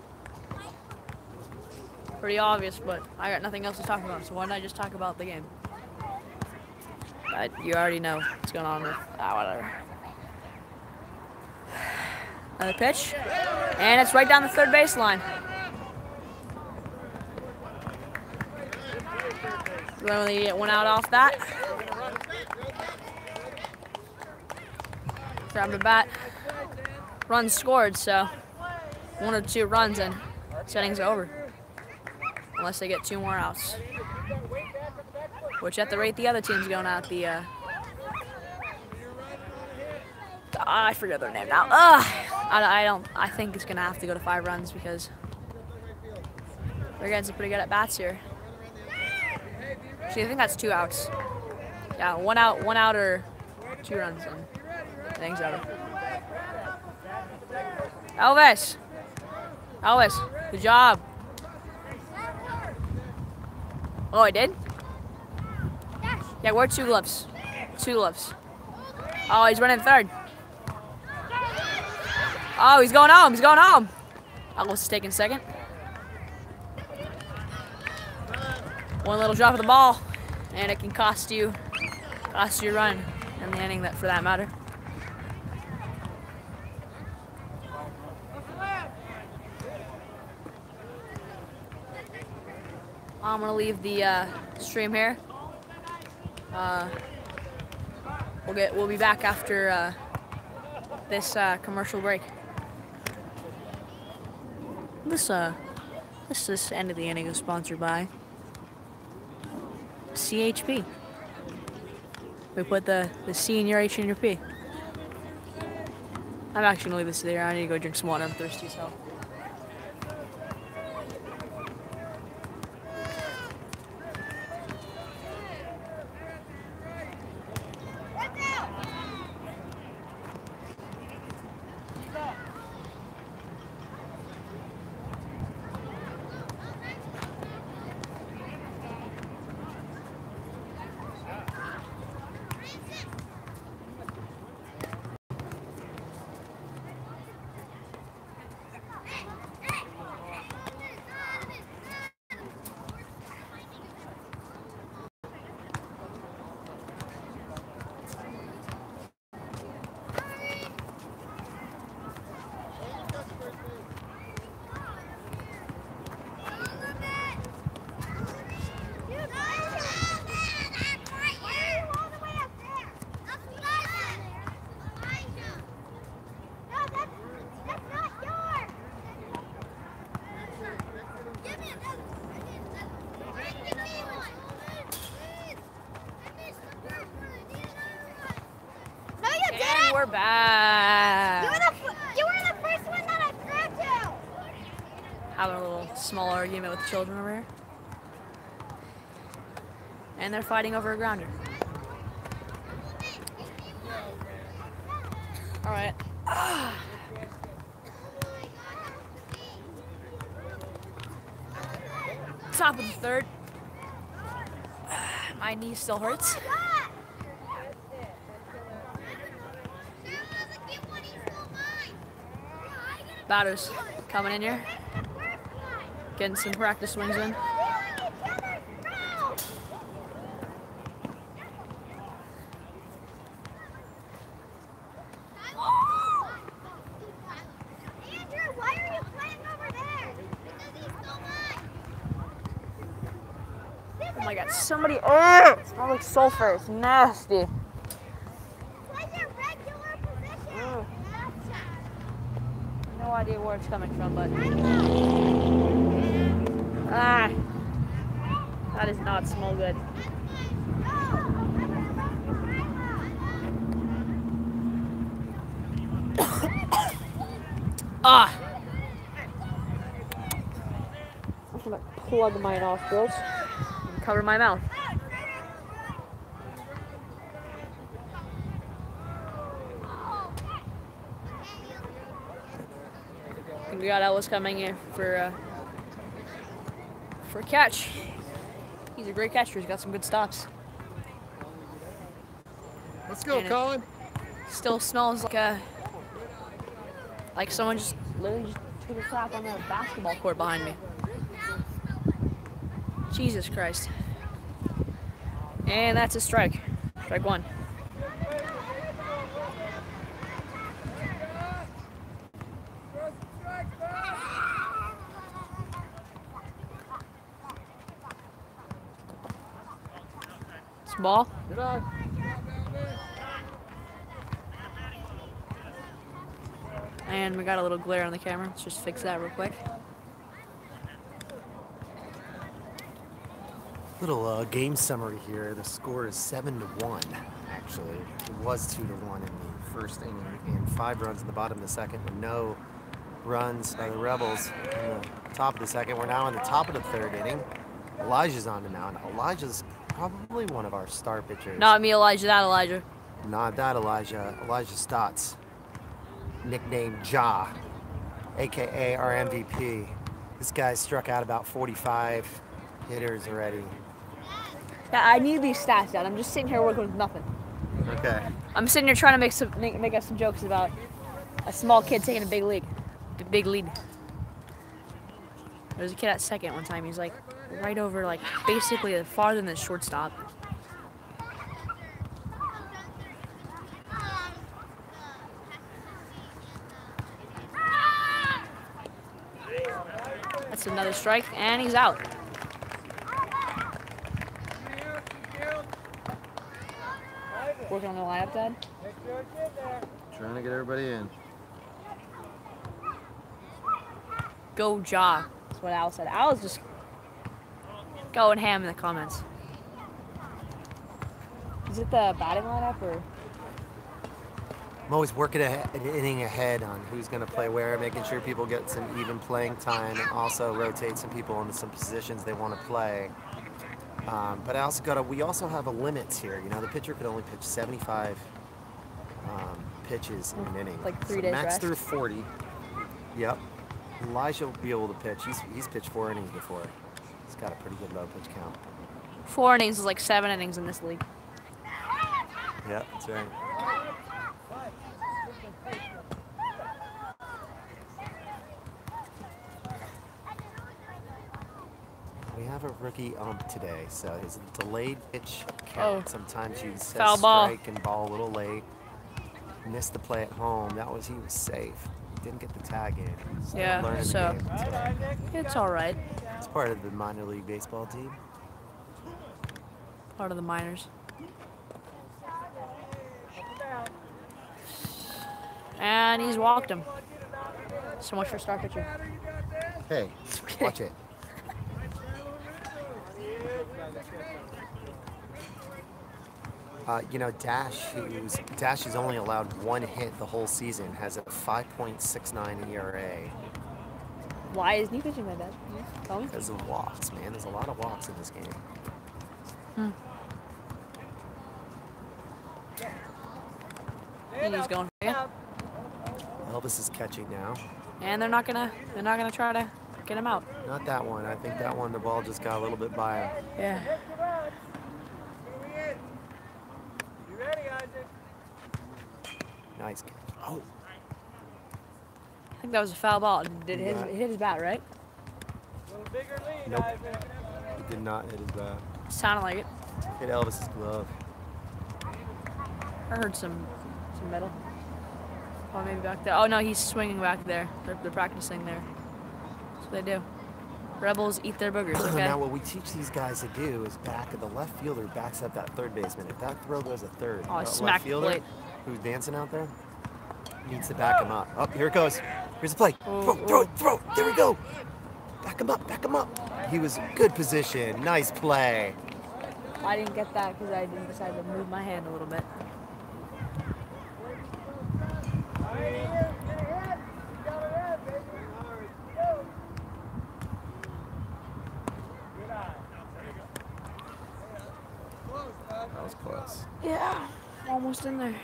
Pretty obvious, but I got nothing else to talk about, so why don't I just talk about the game? You already know what's going on with whatever. Another pitch, and it's right down the third baseline. Literally get one out off that. Grab the bat. Runs scored, so 1 or 2 runs and inning's over. Unless they get 2 more outs. Which at the rate the other team's going out, I forget their name now. I think it's gonna have to go to 5 runs because they're getting some pretty good at bats here. See, I think that's 2 outs. Yeah, 1 out or 2 runs and things over. Elvis, good job. Oh, I did? Yeah, wear 2 gloves. 2 gloves. Oh, he's running third. Oh, he's going home. He's going home. Elvis is taking second. 1 little drop of the ball, and it can cost you a run in the inning, for that matter. I'm gonna leave the stream here. We'll be back after this commercial break. This end of the inning is sponsored by CHP. We put the C in your H in your P. I'm actually gonna leave this there. I need to go drink some water. I'm thirsty as hell. We're back. You were the first one that I threw to. Having a little small argument with the children over here. And they're fighting over a grounder. All right. Top of the third. My knee still hurts. Batters coming in here, getting some practice swings in. Andrew, why are you playing over there? Because he's so much. Oh my God, somebody, oh, it smells like sulfur, it's nasty. Play your regular position. No idea where it's coming from, but that does not smell good. I'm gonna plug my nostrils and cover my mouth. We got Ellis coming in for a catch. He's a great catcher. He's got some good stops. Let's go, Colin. Still smells like someone just literally took a crap on the basketball court behind me. Jesus Christ. And that's a strike. Strike 1. Ball. And we got a little glare on the camera. Let's just fix that real quick. Little game summary here. The score is 7-1. Actually, it was 2-1 in the first inning, and 5 runs in the bottom of the second, with no runs by the Rebels in the top of the second. We're now in the top of the third inning. Elijah's on the mound. Elijah's probably one of our star pitchers. Not me, Elijah. That Elijah. Not that Elijah. Elijah Stotts, nicknamed Ja, aka our MVP. This guy struck out about 45 hitters already. Yeah, I need these stats down. I'm just sitting here working with nothing. Okay. I'm sitting here trying to make us some jokes about a small kid taking a big lead. There was a kid at second one time. He's like right over, like basically farther than the shortstop. That's another strike, and he's out. Working on the lineup, Dad. Trying to get everybody in. Go Ja. That's what Al said. Al's just going ham in the comments. Is it the batting lineup or? I'm always working an inning ahead on who's going to play where, making sure people get some even playing time, and also rotate some people into some positions they want to play. But I also we also have a limits here. You know, the pitcher could only pitch 75 pitches in an inning. Like 3 days max rest? through 40. Yep. Elijah will be able to pitch. He's pitched 4 innings before. He's got a pretty good low pitch count. 4 innings is like 7 innings in this league. Yep, that's right. We have a rookie ump today, so his delayed pitch count. Oh. Sometimes he says Foul ball. strike and ball a little late. Missed the play at home. He was safe. He didn't get the tag in. So Yeah, learning the so game today. it's all right. It's part of the minor league baseball team. Part of the minors. And he's walked him. So much for star pitcher. Hey, watch it. You know, Dash has only allowed 1 hit the whole season, has a 5.69 ERA. Why isn't he pitching like that? Tell me. Because of walks, man. There's a lot of walks in this game. And he's going for you. Elvis is catching now. And they're not gonna try to get him out. Not that one. I think that one, the ball just got a little bit by him. Yeah. You ready, Isaac? Nice catch. Oh, I think that was a foul ball. It hit his bat, right? A little bigger lead, Nope. Isaac. he did not hit his bat. Sounded like it. Hit Elvis's glove. I heard some metal. Oh, maybe back there. Oh no, he's swinging back there. They're practicing there. That's what they do. Rebels eat their boogers. Okay. Now, what we teach these guys to do is back of the left fielder backs up that third baseman. If that throw goes a third, Oh, that smack left the fielder plate. who's dancing out there needs to back him up. Oh, here it goes. Here's the play. Oh, Throw. There we go. Back him up. He was good position. Nice play. I didn't get that because I didn't decide to move my hand a little bit. That was close. Yeah, almost in there.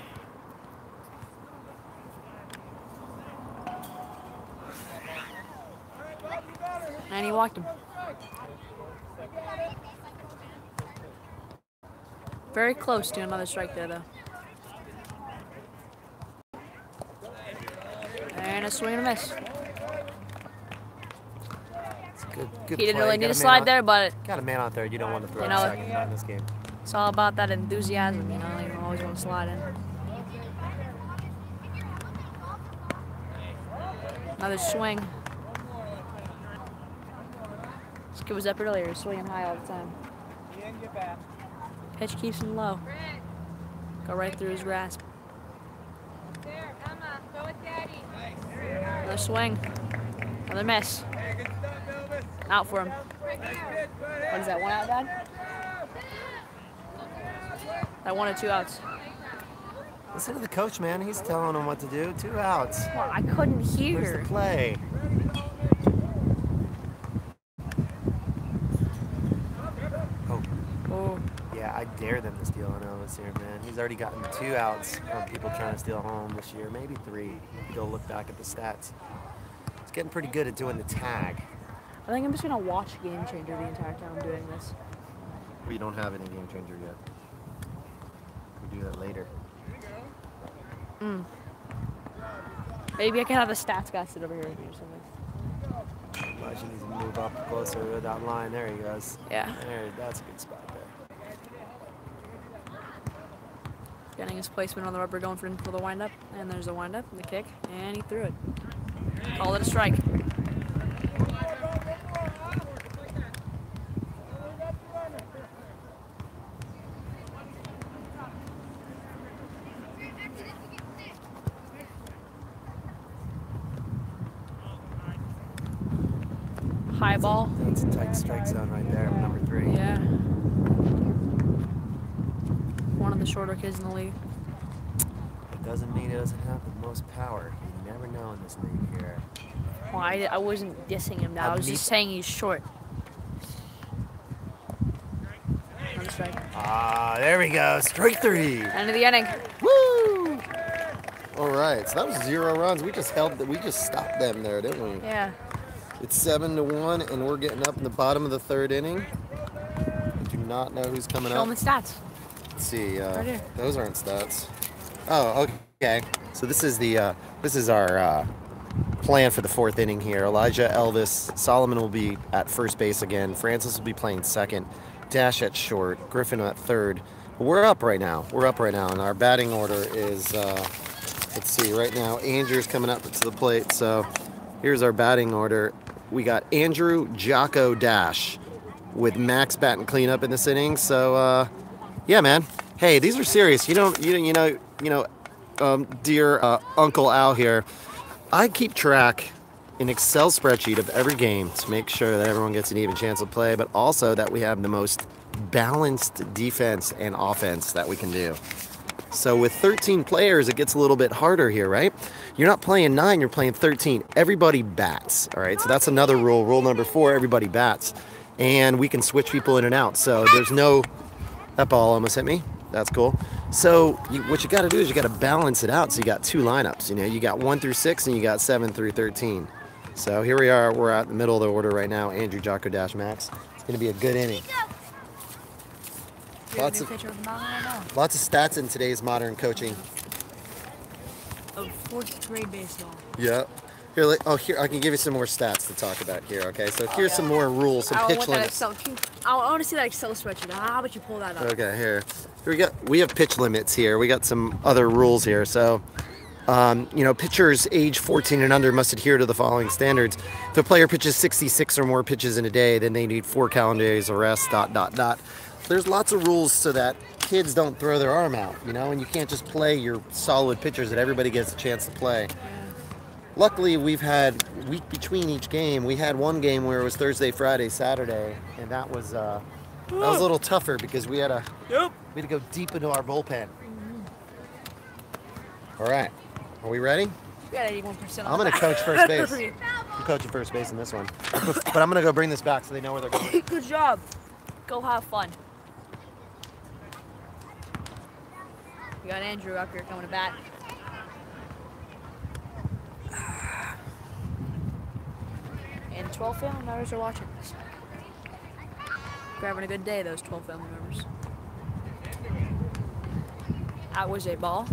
And he walked him. Very close to another strike there, though. And a swing and a miss. It's a good He didn't play. really Got need a to man slide out- there, but Got a man out there. You don't want to throw You a know, second in this game. it's all about that enthusiasm, you know? You always want to slide in. Another swing. This kid was up earlier, swinging high all the time. He in your bat. Pitch keeps him low. Go right through his grasp. There, Emma, go with Daddy. Another swing. Another miss. Out for him. What is that, 1 out, Dad? That 1 or 2 outs. Listen to the coach, man. He's telling him what to do. 2 outs. Well, I couldn't Where's hear. the play? Oh, Oh, yeah, I dare them to steal an Elvis here, man. He's already gotten 2 outs from people trying to steal home this year. Maybe 3. Go look back at the stats. He's getting pretty good at doing the tag. I think I'm just gonna watch Game Changer the entire time I'm doing this. We don't have any game changer yet. We do that later. Maybe I can have a stats guy sit over here with me or something. Elijah needs to move up closer to that line. There he goes. Yeah. There, that's a good spot there. Getting his placement on the rubber, going for the windup, and there's the windup and the kick, and he threw it. Call it a strike. High ball. That's a tight strike zone right there, number 3. Yeah. One of the shorter kids in the league. It doesn't mean it doesn't have the most power. You never know in this league here. Well, I wasn't dissing him now. I was just saying he's short. Another strike. Ah, there we go. Strike 3. End of the inning. Woo! All right, so that was 0 runs. We just stopped them there, didn't we? Yeah. It's 7-1, and we're getting up in the bottom of the 3rd inning. I do not know who's coming Show up. him the stats. Let's see. Right here. Those aren't stats. Oh, okay. So this is our plan for the 4th inning here. Elijah, Elvis, Solomon will be at first base again. Francis will be playing second. Dash at short. Griffin at 3rd. We're up right now. And our batting order is. Let's see. Right now, Andrew's coming up to the plate. So here's our batting order. We got Andrew, Jocko, Dash, with Max batting cleanup in this inning. So, yeah, man. Hey, these are serious. You know, dear Uncle Al here. I keep track an Excel spreadsheet of every game to make sure that everyone gets an even chance to play, but also that we have the most balanced defense and offense that we can do. So with 13 players, it gets a little bit harder here, right? You're not playing 9, you're playing 13. Everybody bats, all right? So that's another rule. Rule number 4, everybody bats. And we can switch people in and out. So there's no... That ball almost hit me. That's cool. So what you got to do is you got to balance it out. So you got 2 lineups. You know, you got 1 through 6 and you got 7 through 13. So here we are. We're at the middle of the order right now. Andrew, Jocko, Dash, Max. It's going to be a good inning. Lots of stats in today's modern coaching. Of 4th grade baseball. Yeah. Here, here I can give you some more stats to talk about here. Okay, so here's some more rules, some pitch limits. I want to see that Excel spreadsheet. How about you pull that up? Okay, here we have pitch limits here. We got some other rules here. So, you know, pitchers age 14 and under must adhere to the following standards. If a player pitches 66 or more pitches in a day, then they need 4 calendar days of rest. ... There's lots of rules so that kids don't throw their arm out, you know, and you can't just play your solid pitchers that everybody gets a chance to play. Luckily, we've had week between each game. We had one game where it was Thursday, Friday, Saturday, and that was a little tougher because we had to go deep into our bullpen. All right, are we ready? We got 81%. I'm gonna coach first base. I'm coaching first base in this one, but I'm gonna go bring this back so they know where they're going. Good job. Go have fun. We got Andrew up here coming to bat. And 12 family members are watching this. We're having a good day, those 12 family members. That was a ball.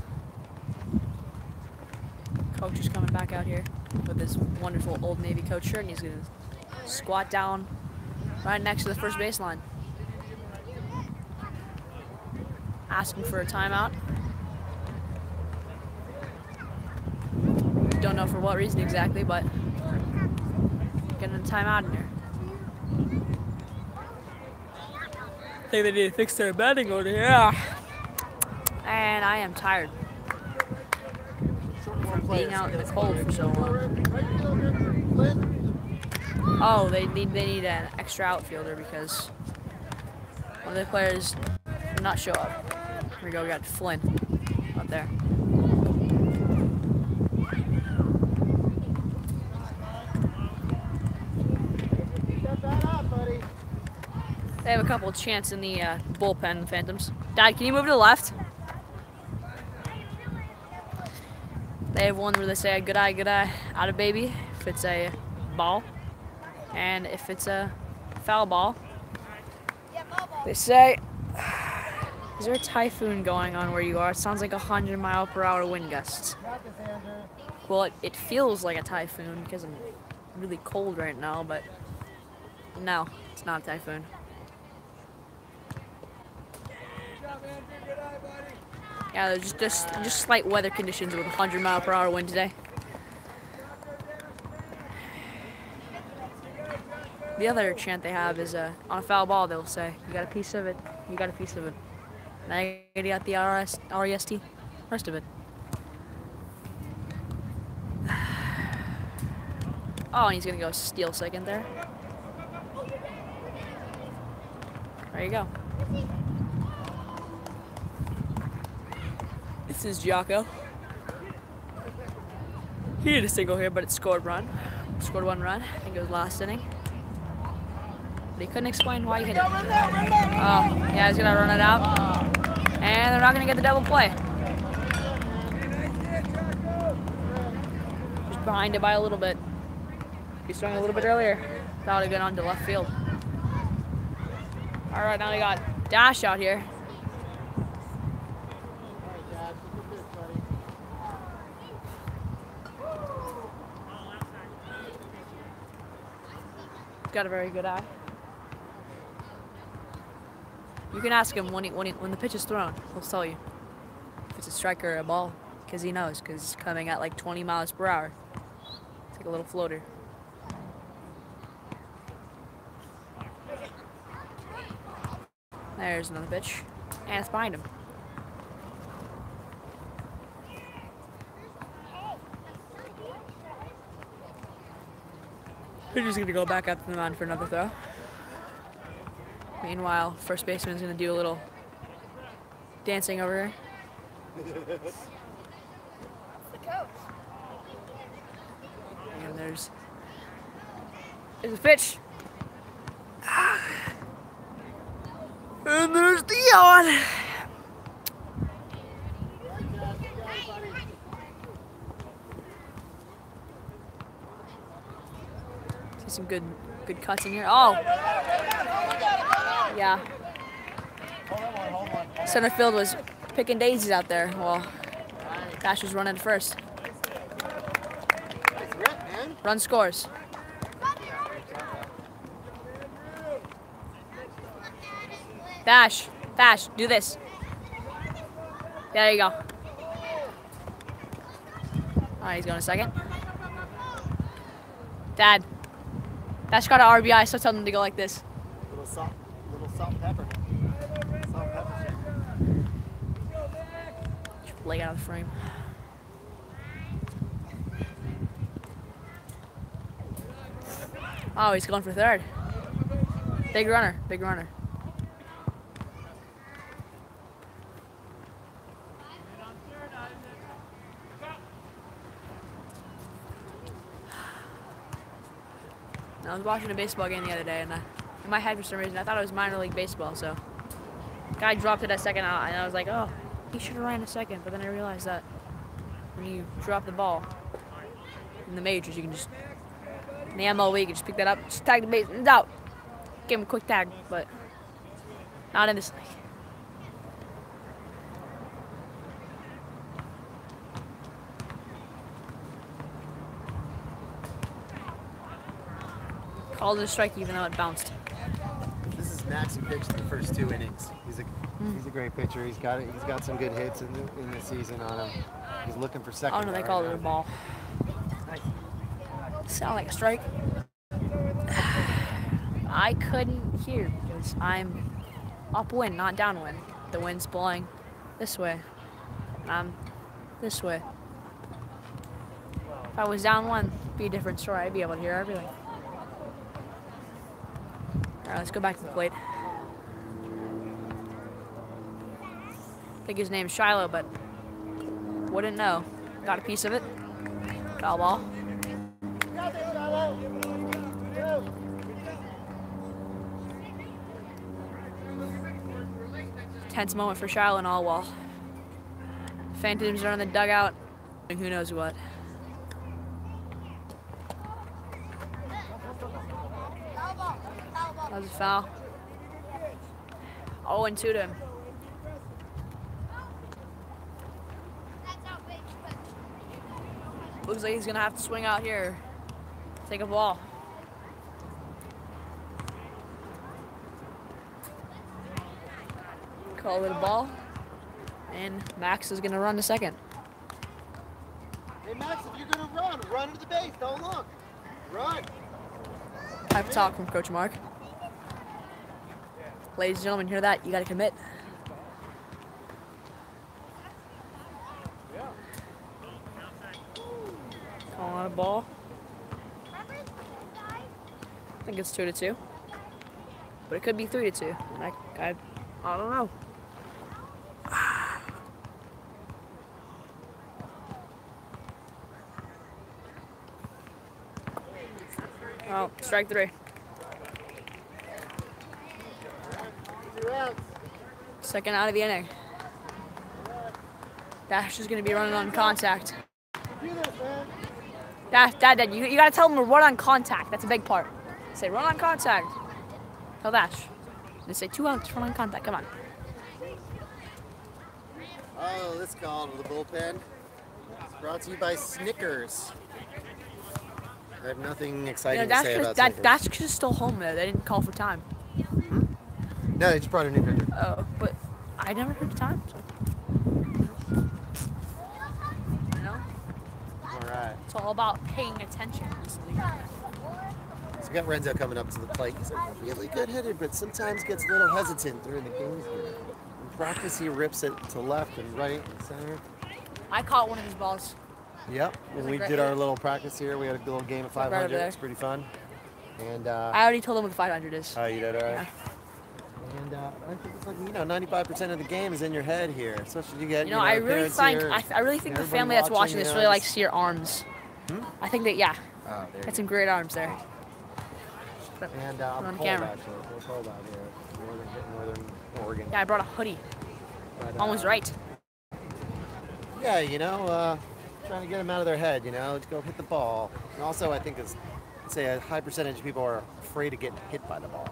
Coach is coming back out here with his wonderful Old Navy coach shirt, and he's going to squat down right next to the first baseline. Asking for a timeout. Don't know for what reason exactly, but getting a timeout in here. I think they need to fix their batting order here. And I am tired from being out in the cold for so long. Oh, they need an extra outfielder because one of the players did not show up. Here we go, we got Flynn up there. They have a couple of chants in the bullpen, the Phantoms. Dad, can you move to the left? They have one where they say good eye, out of baby, if it's a ball. And if it's a foul ball, they say, is there a typhoon going on where you are? It sounds like 100-mile-per-hour wind gusts. Well, it feels like a typhoon because I'm really cold right now, but no, it's not a typhoon. Yeah, there's just slight weather conditions with 100-mile-per-hour wind today. The other chant they have is on a foul ball they'll say, "You got a piece of it. You got a piece of it." Now you got the R-E-S-T, rest of it. Oh, and he's gonna go steal second there. There you go. This is Giaco. He did a single here, but it scored one run. I think it was last inning. But he couldn't explain why he hit it. Oh, yeah, he's gonna run it out. And they're not gonna get the double play. Just behind it by a little bit. If he swung a little bit earlier, that would have gone on to left field. All right, now we got Dash out here. Got a very good eye. You can ask him when the pitch is thrown. He'll tell you if it's a strike or a ball, because he knows. Because it's coming at like 20 miles per hour. It's like a little floater. There's another pitch, and it's behind him. Pitcher's gonna go back up to the mound for another throw. Meanwhile, first baseman's gonna do a little dancing over here. And there's a pitch. And there's Dion. See some good cuts in here. Oh. Yeah. Center field was picking daisies out there. Well, Dash was running first. Run scores. Dash, do this. There you go. All right, he's going to second. Dad, Dash got an RBI, so tell him to go like this. Little salt and pepper. Salt and pepper. Leg out of the frame. Oh, he's going for third. Big runner. I was watching a baseball game the other day, and in my head for some reason I thought it was minor league baseball. So, guy dropped it at second out, and I was like, oh, he should have ran a second. But then I realized that when you drop the ball in the majors, you can just in the MLB, you can just pick that up, just tag the base, and it's out. Give him a quick tag, but not in this league. Called it a strike even though it bounced. This is Max who pitched the first 2 innings. He's a great pitcher. He's got some good hits in the season on him. He's looking for second. Oh no, they called it a ball. Sound like a strike. I couldn't hear because I'm upwind, not downwind. The wind's blowing this way, and I'm this way. If I was downwind, it'd be a different story. I'd be able to hear everything. All right, let's go back to the plate. I think his name's Shiloh, but wouldn't know. Got a piece of it. Foul ball. Tense moment for Shiloh and Allwall. Phantoms are in the dugout. Who knows what. That was a foul. 0-2 to him. Looks like he's gonna have to swing out here. Take a ball. Call it a ball. And Max is gonna run to second. Hey Max, if you're gonna run to the base, don't look. Run. Have talk from Coach Mark. Ladies and gentlemen, hear that? You gotta commit. Calling a ball. I think it's 2-2. But it could be 3-2. I don't know. Oh, strike 3. Second out of the inning. Dash is going to be running on contact. Dad, you got to tell him to run on contact. That's a big part. Say run on contact. Tell Dash. They say 2 outs, run on contact. Come on. Oh, this call to the bullpen is brought to you by Snickers. I have nothing exciting to say about Snickers. Dash is still home there. They didn't call for time. No, they just brought a new pitcher. Oh, but I never heard the time. You know? All right. It's all about paying attention. So we got Renzo coming up to the plate. He's a really good hitter, but sometimes gets a little hesitant during the games here. In practice, he rips it to left and right and center. I caught one of his balls. Yep. When we did our little practice here, we had a little game at 500. Right, it's pretty fun. And I already told him what the 500 is. Oh, you did, all right. Yeah. And I think it's like 95% of the game is in your head here, especially you get. I really think the family that's watching this really likes to see your arms. I think that Oh, got some great arms there. And on cold, camera. actually. We're cold out here. Northern Oregon. Yeah, I brought a hoodie. But, Almost right. Yeah, trying to get them out of their head, to go hit the ball. And also, I think a high percentage of people are afraid of getting hit by the ball.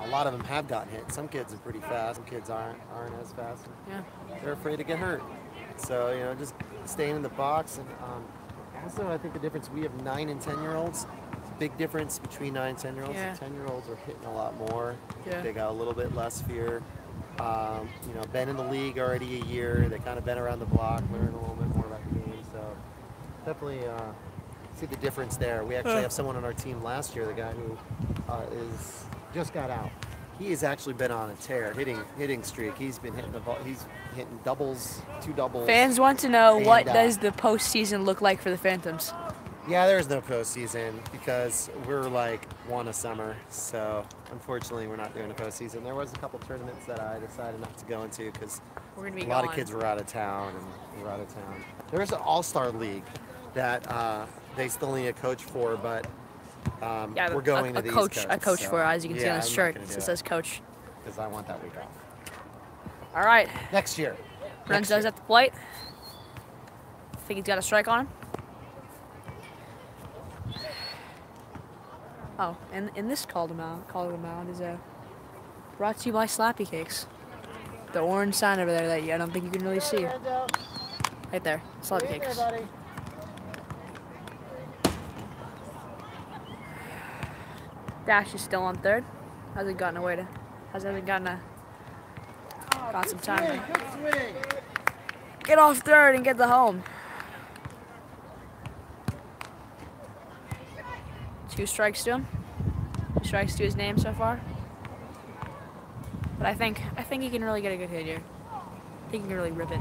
A lot of them have gotten hit. Some kids are pretty fast. Some kids aren't as fast. Yeah. They're afraid to get hurt. So, just staying in the box. And also, I think the difference, we have 9 and 10-year-olds. Big difference between 9 and 10-year-olds. Yeah. 10-year-olds are hitting a lot more. Yeah. They got a little bit less fear. Been in the league already a year. They kind of been around the block, learn a little bit more about the game. So definitely see the difference there. We actually have someone on our team last year, the guy who just got out. He has actually been on a tear, hitting streak. He's been hitting the ball. He's hitting doubles, 2 doubles. Fans want to know what does the postseason look like for the Phantoms. Yeah, there's no postseason because we're like one a summer. So unfortunately, we're not doing a postseason. There was a couple tournaments that I decided not to go into because a lot of kids were out of town and we're out of town. There's an all-star league that they still need a coach for, but we're going to these coaches. A coach for, as you can see on his shirt, it says coach. Because I want that week off. All right. Next year. Renzo's at the plate. Think he's got a strike on him. Oh, and this call to mound is brought to you by Slappy Cakes. The orange sign over there that I don't think you can really see. Right there, Slappy Cakes. Dash is still on third. Hasn't gotten got some time to get off third and get the home. 2 strikes to him. 2 strikes to his name so far. But I think he can really get a good hit here. I think he can really rip it.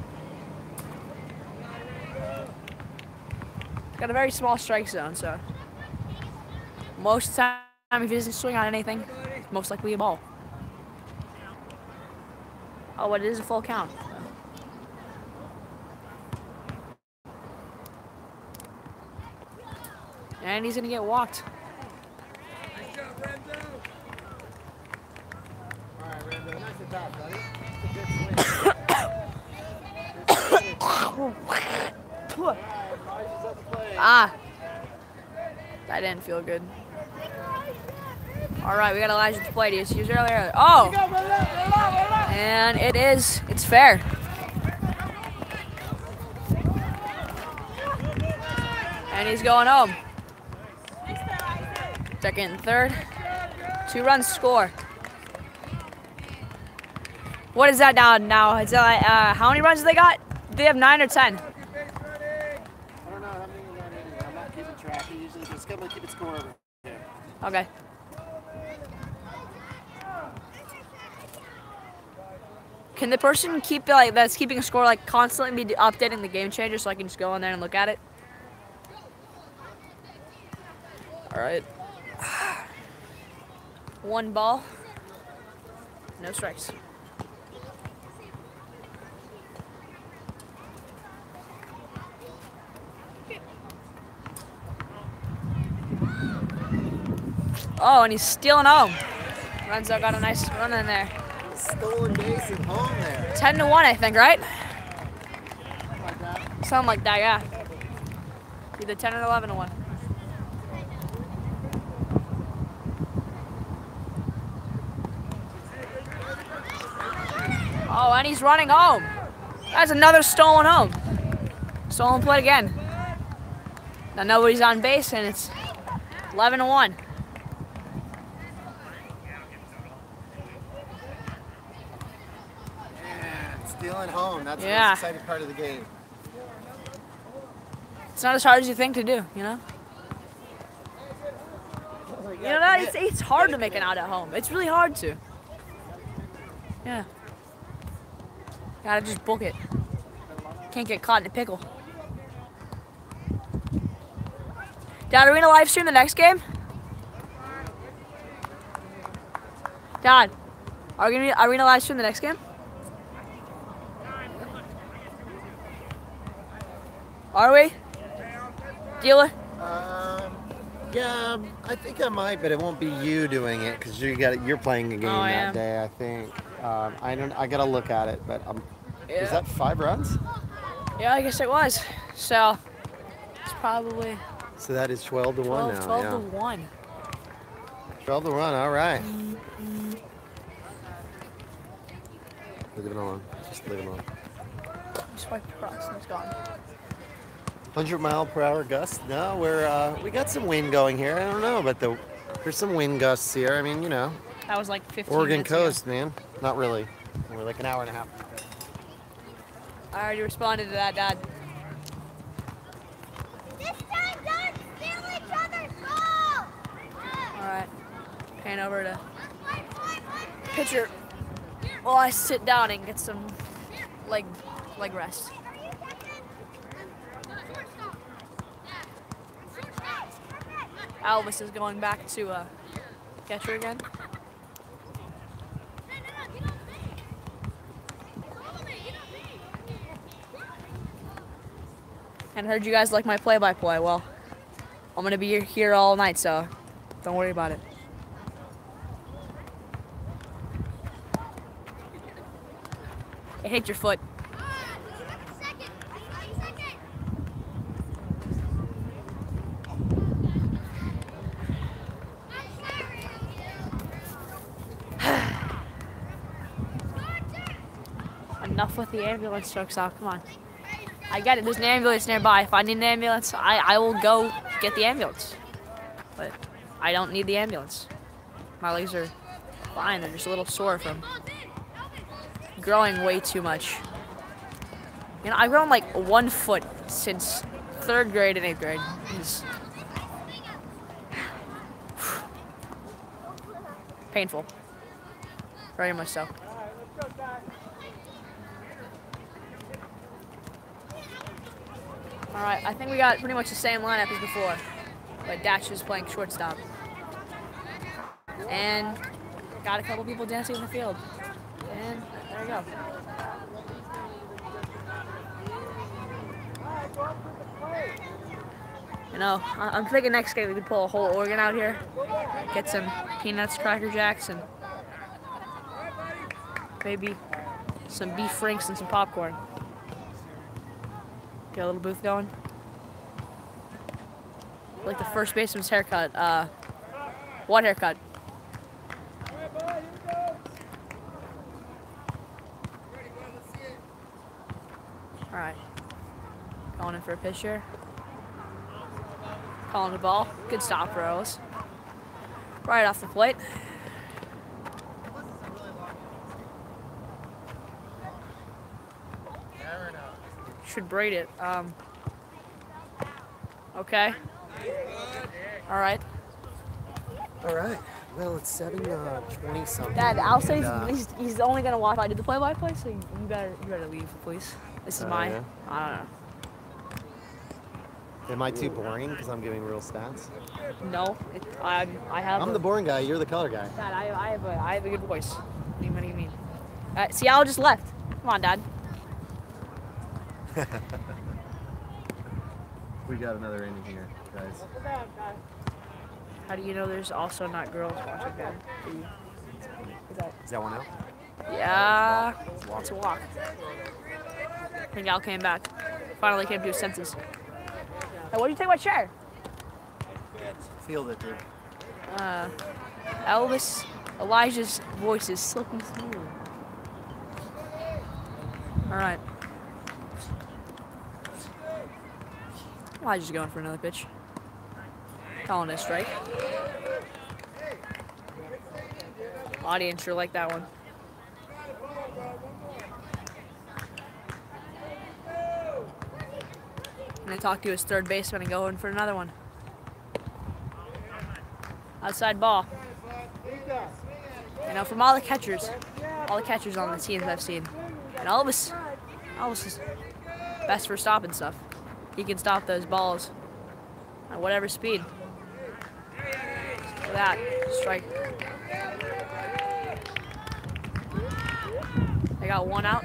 Got a very small strike zone, so most of the time if he doesn't swing on anything, it's most likely a ball. Oh, but it is a full count. And he's gonna get walked. All right, Rambo, nice at bat, buddy. Ah, that didn't feel good. All right, we got Elijah at the plate. He was earlier. Oh, and it's fair. And he's going home. Second and third. 2 runs score. What is that now? Is that, how many runs do they got? Do they have 9 or 10? I don't know how many you got in here. I'm not keeping track. I usually just come and keep it score over here. Okay. Can the person keep that's keeping a score constantly be updating the game changer so I can just go in there and look at it? All right. 1 ball. No strikes. Oh, and he's stealing home. Renzo got a nice run in there. Stolen base at home there. 10-1, I think, right? Like that. Something like that, yeah. Either 10 or 11-1. Oh, and he's running home. That's another stolen home. Stolen plate again. Now nobody's on base, and it's 11-1. Stealing home. That's the Yeah. most exciting part of the game. It's not as hard as you think to do, you know? You know that? It's hard to make an out at home. It's really hard to. Yeah. Gotta just book it. Can't get caught in a pickle. Dad, are we gonna live stream the next game? Dad, are we gonna live stream the next game? Are we? Dealer? Yeah, I think I might, but it won't be you doing it because you're playing a game I that am. day. I think. I gotta look at it, but Yeah. is that 5 runs? Yeah, I guess it was. So it's probably So that is 12-1 now. 12 yeah. to 1. 12-1. All right. Leave it alone. Just leave it alone. Swipe across and it's gone. 100-mile-per-hour gusts? No, we got some wind going here. I don't know, but there's some wind gusts here. I mean, you know, That was like 15 Oregon minutes coast, man. Not really. We're like an hour and a half. Ago. I already responded to that, Dad. This time, don't steal each other's ball. All right. Pan over to pitcher while I sit down and get some leg rest. Alvis is going back to catcher again. And I heard you guys like my play-by-play. Well, I'm gonna be here all night, so don't worry about it. It hit your foot. Enough with the ambulance trucks out. Come on. I get it. There's an ambulance nearby. If I need an ambulance, I will go get the ambulance. But I don't need the ambulance. My legs are fine. They're just a little sore from growing way too much. You know, I've grown like 1 foot since 3rd grade and 8th grade. It's painful. Very much so. All right, I think we got pretty much the same lineup as before, but Dash is playing shortstop. And got a couple people dancing in the field. And there we go. You know, I'm thinking next game we could pull a whole organ out here, get some peanuts, Cracker Jacks, and maybe some beef franks and some popcorn. Get a little booth going. Like the first baseman's haircut. What haircut? All right. Going in for a pitch here. Calling the ball. Good stop, Rose. Right off the plate. Should braid it. Okay. All right. All right. Well, it's 7:20 something. Dad, Al says And, he's only gonna watch. I did the play-by-play, so you better leave, please. This is my. yeah? I don't know. Am I too boring because I'm giving real stats? No, I have. I'm the boring guy. You're the color guy. Dad, I have a good voice. What do you mean? See, Al just left. Come on, Dad. We got another inning here, guys. How do you know there's also not girls watching Dad? Is that one out? Yeah, it's a walk. I think Al came back. Finally came to his senses. Hey, what did you take my chair? Field it, dude. Elijah's voice is silky smooth. All right. Elijah's going for another pitch. Calling it a strike. Audience sure like that one. I'm gonna talk to his third baseman and go in for another one. Outside ball. You know, from all the catchers on the teams I've seen, and Elvis is best for stopping stuff. He can stop those balls at whatever speed. Look at that, strike. They got one out,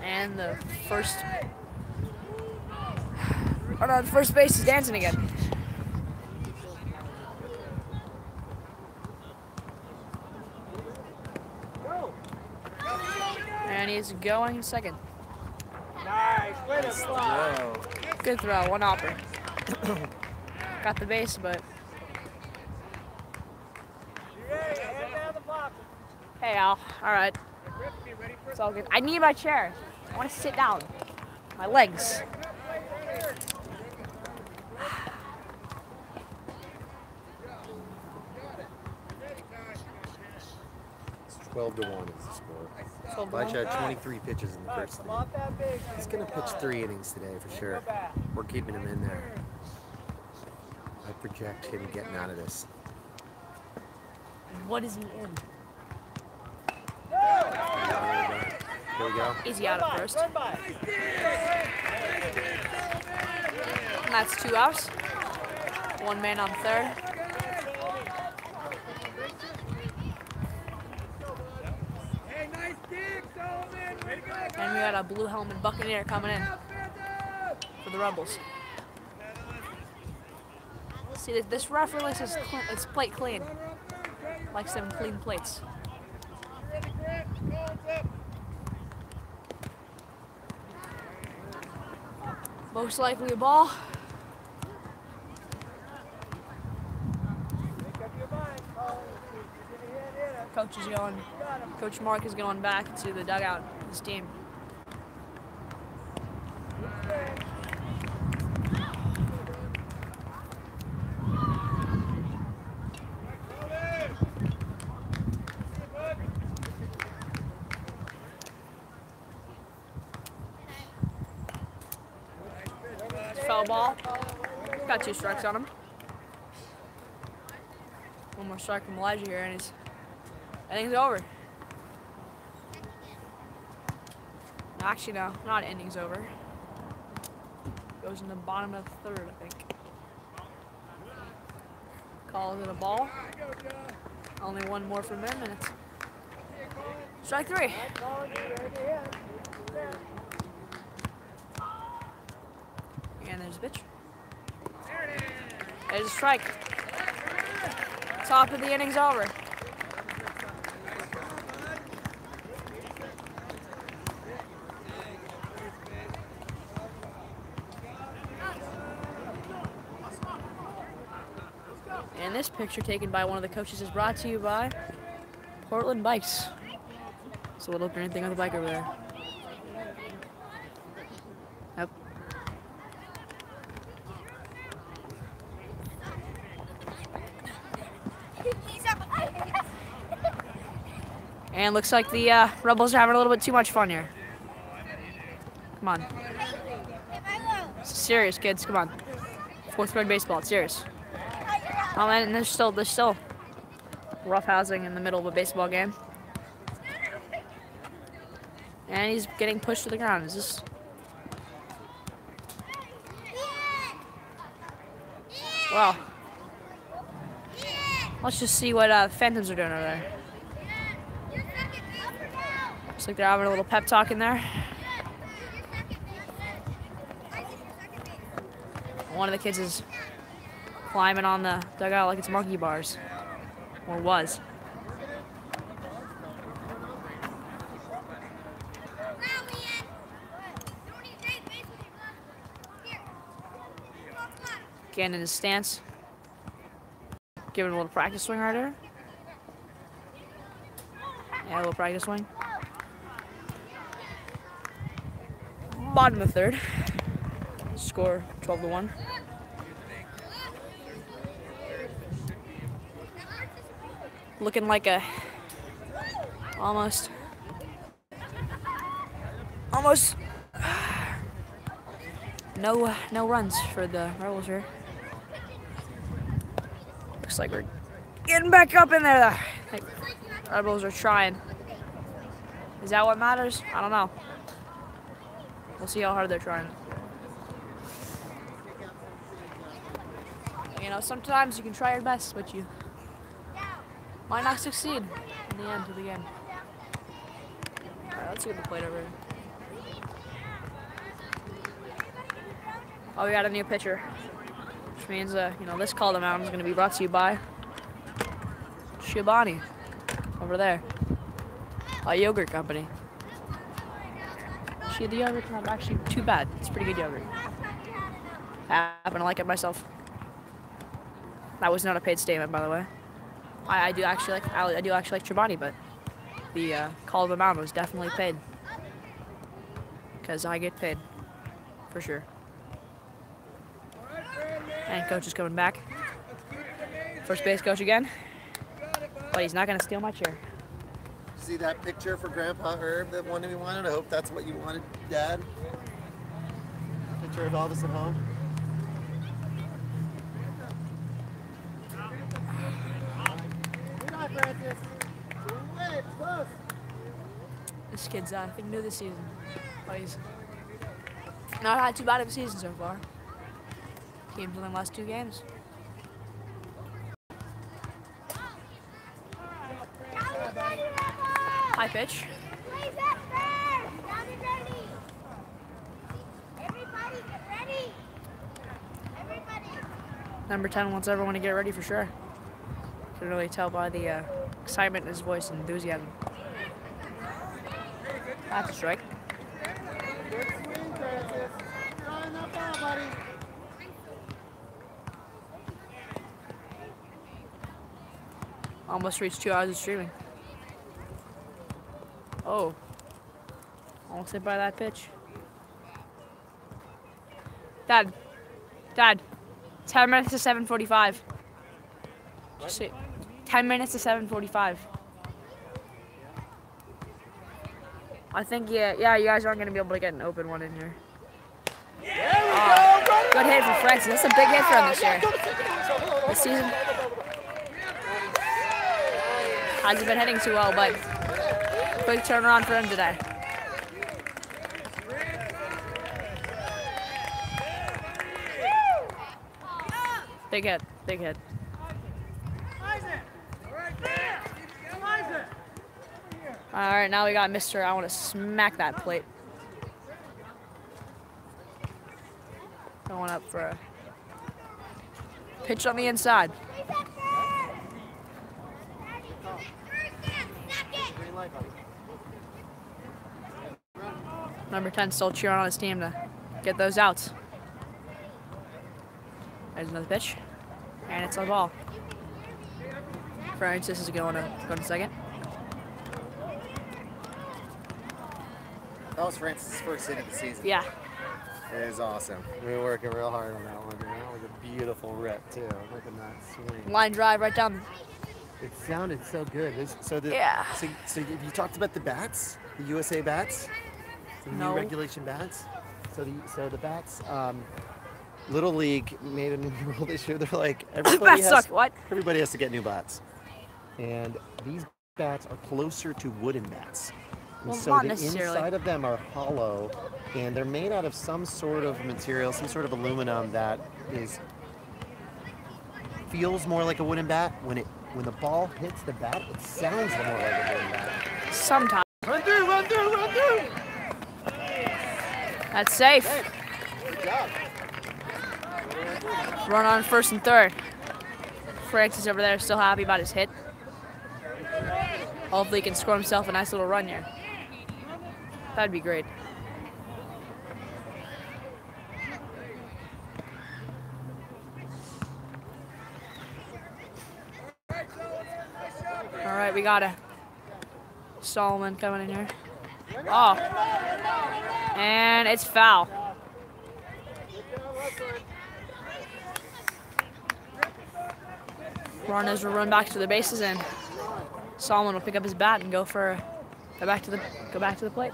and the first base is dancing again. And he's going second. Nice, way to fly. Whoa. Good throw, one hopper. Got the base, but You ready? Head down the box. hey, Al. All right, it's all good. I need my chair. I want to sit down. My legs. It's 12-1 is the score. 12-1. Elijah had 23 pitches in the first Come inning. off that big. He's gonna pitch 3 innings today for sure. We're keeping him in there. I project him getting out of this. What is he in? Here we go. Is he out at first? Run by. And that's 2 outs. 1 man on third. Hey, nice dig, Solomon. Way to go, And we got a blue helmet Buccaneer coming in for the Rebels. See, this ref really says it's plate clean. Likes them clean plates. Most likely a ball. Coach Mark is going back to the dugout with his team. Foul ball. Got 2 strikes on him. 1 more strike from Elijah here, and I think it's over. Actually, no, not innings over. Goes in the bottom of the third, I think. Calls it a ball. Only one more from him, and it's strike 3. And there's a pitch. There's a strike. Top of the inning's over. And this picture taken by one of the coaches is brought to you by Portland Bikes. It's a little green thing on the bike over there. Yep. And looks like the Rebels are having a little bit too much fun here. Come on. It's serious, kids. Come on. 4th grade baseball. It's serious. Oh, and there's still roughhousing in the middle of a baseball game. And he's getting pushed to the ground. Is this? Well, let's just see what Phantoms are doing over there. Looks like they're having a little pep talk in there. One of the kids is climbing on the dugout like it's monkey bars, or was. Again in his stance, giving a little practice swing right there. Yeah, a little practice swing. Bottom of 3rd. Score 12-1. Looking like a almost no runs for the Rebels here. Looks like we're getting back up in there. Like, Rebels are trying. Is that what matters? I don't know. We'll see how hard they're trying. You know, sometimes you can try your best, but you might not succeed in the end of the game. Alright, let's get the plate over here. Oh, we got a new pitcher. Which means, you know, this call to mound is going to be brought to you by Chobani over there. A yogurt company. The yogurt's not actually too bad. It's pretty good yogurt. I happen to like it myself. That was not a paid statement, by the way. I do actually like Chobani, but the call of the mound was definitely paid. Because I get paid. For sure. And coach is coming back. First base coach again. But he's not going to steal my chair. See that picture for Grandpa Herb, the one we wanted? I hope that's what you wanted, Dad. Picture of all of us at home. This kid's, I think, new this season. But he's not had too bad of a season so far. Team's won the last 2 games. High pitch. Number 10 wants everyone to get ready for sure. Can really tell by the excitement in his voice and enthusiasm. That's a strike. Good swing, Francis. Trying that ball, buddy. Almost reached 2 hours of streaming. Oh. Almost hit by that pitch. Dad. 10 minutes to 7:45. Just say 10 minutes to 7:45. I think, yeah, you guys aren't going to be able to get an open one in here. Good hit for Francis. That's a big hit for him this year. This season. Hasn't been hitting too well, but quick turnaround for him today. Big hit. Big hit. All right, now we got Mr. I want to smack that plate. Going up for a pitch on the inside. Number 10 still cheering on his team to get those outs. There's another pitch, and it's on the ball. Francis is going to second. That was Francis' first hit of the season. Yeah. It is awesome. We were working real hard on that one. And that was a beautiful rip too. Look at that swing. Line drive right down. It sounded so good. So you talked about the bats, the USA bats, the No. new regulation bats. So the bats, Little League made a new rule this year. They're like Bats suck. What? Everybody has to get new bats, and these bats are closer to wooden bats. And Well, so not the necessarily. inside of them are hollow, and they're made out of some sort of material, some sort of aluminum that feels more like a wooden bat. When the ball hits the bat, it sounds more like a wooden bat. Sometimes. Run through, run through, run through! That's safe. Good job. Run on first and third. Francis over there still happy about his hit. Hopefully he can score himself a nice little run here. That'd be great. All right, we got a Solomon coming in here. Oh, and it's foul. Runners will run back to the bases, and Solomon will pick up his bat and go back to the plate.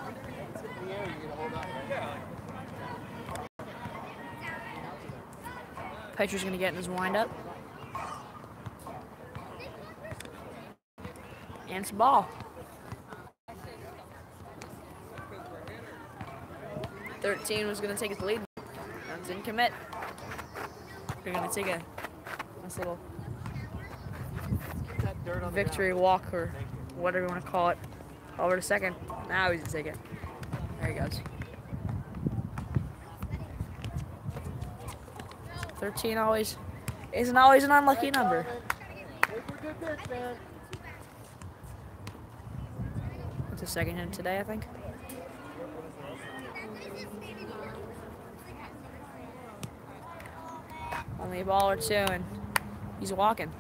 Pitcher's gonna get in his windup. And it's a ball. 13 was gonna take his lead. Didn't commit. They're gonna take a nice little victory walk, or whatever you want to call it, over to second. Now he's gonna take it. There he goes. 13 isn't always an unlucky number. It's a second hit today, I think. Only a ball or two, and he's walking.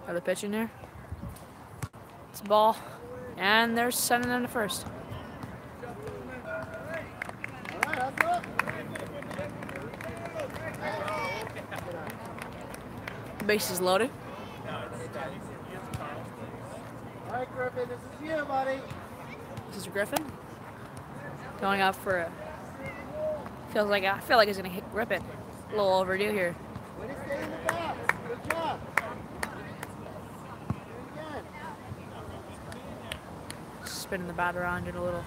Another pitch in there. It's a ball, and they're sending them to first. Base is loaded. All right, Griffin, this is you, buddy. This is Griffin going up for a. I feel like he's gonna rip it. A little overdue here. Way to stay in the box. Good job. Do it again. Spinning the bat around it a little.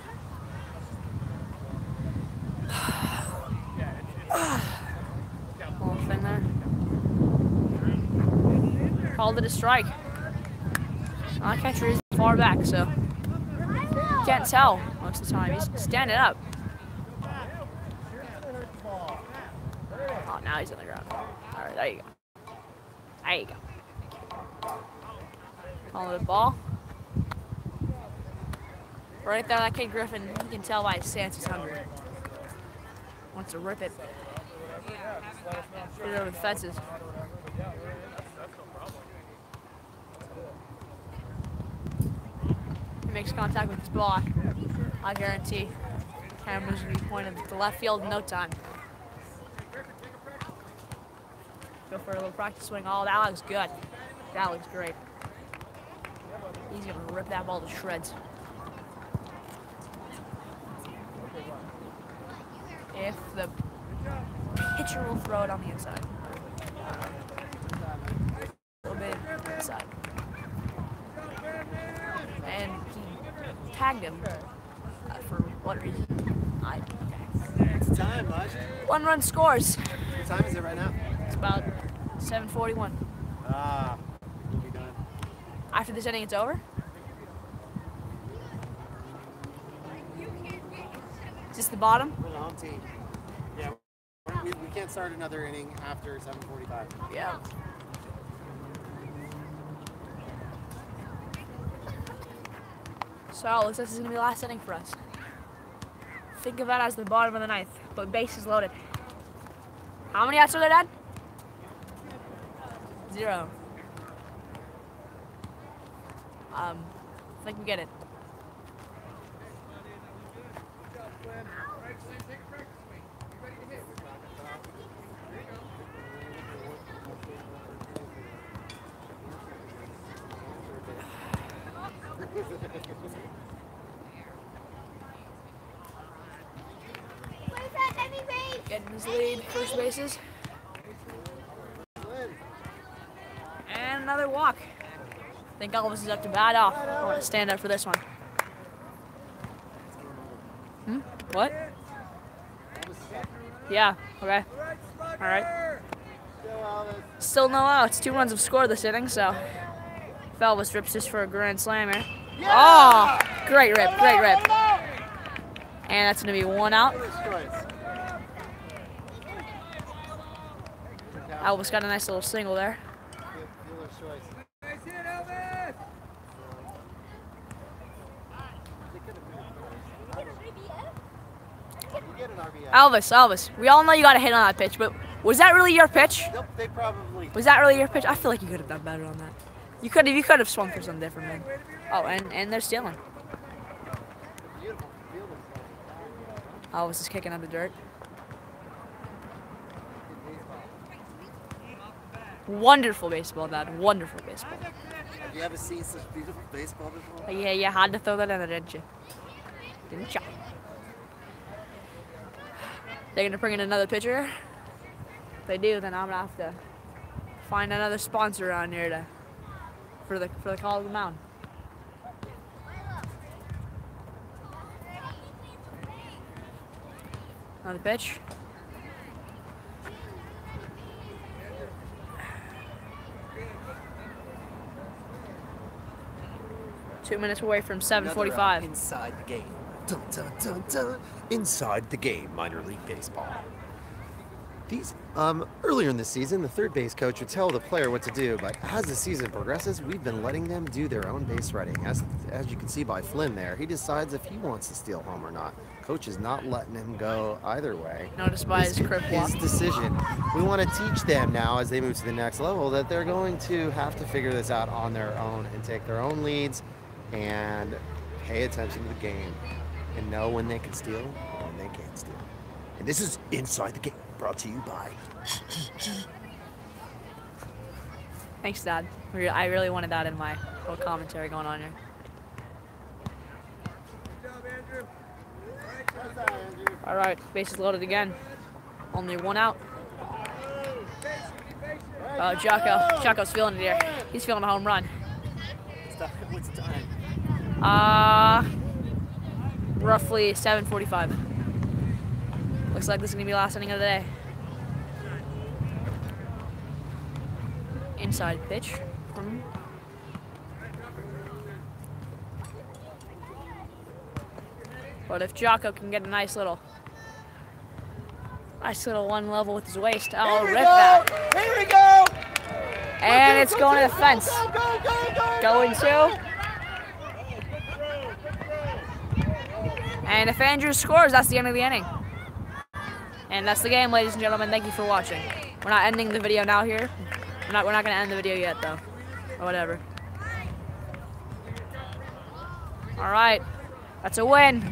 Little thing there. Called it a strike. My catcher is far back, so can't tell most of the time. He's standing up. Oh, now he's on the ground. All right, there you go. There you go. Calling it a ball. Right there, that kid Griffin, you can tell by his stance he's hungry. Wants to rip it. Put it over the fences. He makes contact with his ball. I guarantee camera's gonna be pointed to left field in no time. Go for a little practice swing. Oh, that looks good. That looks great. He's gonna rip that ball to shreds. If the pitcher will throw it on the inside. A little bit inside. And he tagged him for what reason? It's time, bud. 1-run scores. What time is it right now? It's about 7:41. Ah, we'll be done. After this inning, it's over. Is this the bottom? We're the home team. Yeah, we can't start another inning after 7:45. Yeah. So it looks like this is gonna be the last inning for us. Think of that as the bottom of the ninth, but bases loaded. How many outs are there, Dad? 0. I think we get it. Getting his lead, first bases. And another walk. I think Elvis is up to bat off. I want to stand up for this one. What? Yeah, okay. Alright. Still no outs. 2 runs have scored this inning, so if Elvis rips this for a grand slam here. Oh! Great rip, great rip. And that's going to be 1 out. Elvis got a nice little single there. Elvis, we all know you got a hit on that pitch, but was that really your pitch? Nope, they probably. Was that really your pitch? I feel like you could have done better on that. You could have swung for something different, man. Oh, and they're stealing. Elvis is kicking up the dirt. Wonderful baseball, Dad. Wonderful baseball. Have you ever seen such beautiful baseball before? Yeah, you had to throw that in there, didn't you? Didn't you? They're gonna bring in another pitcher. If they do, then I'm gonna have to find another sponsor around here for the call of the mound. Another pitch. Two minutes away from 7:45. Inside the game. Dun, dun, dun, dun. Inside the game, minor league baseball. These earlier in the season, the third base coach would tell the player what to do, but as the season progresses, we've been letting them do their own base running. As you can see by Flynn there, he decides if he wants to steal home or not. Coach is not letting him go either way. Notice by his crib walk. His decision. We want to teach them now as they move to the next level that they're going to have to figure this out on their own and take their own leads and pay attention to the game and know when they can steal and when they can't steal. And this is Inside the Game, brought to you by... Thanks, Dad. I really wanted that in my little commentary going on here. All right, bases loaded again. Only 1 out. Oh, Jocko's feeling it here. He's feeling a home run. What's the time? Roughly 7:45. Looks like this is gonna be the last inning of the day. Inside pitch. But if Jocko can get a nice little one level with his waist, I'll rip that. Here we go! And it's going to the fence. Going to. And if Andrews scores, that's the end of the inning. And that's the game, ladies and gentlemen. Thank you for watching. We're not ending the video now here. We're not going to end the video yet, though. Or whatever. All right. That's a win.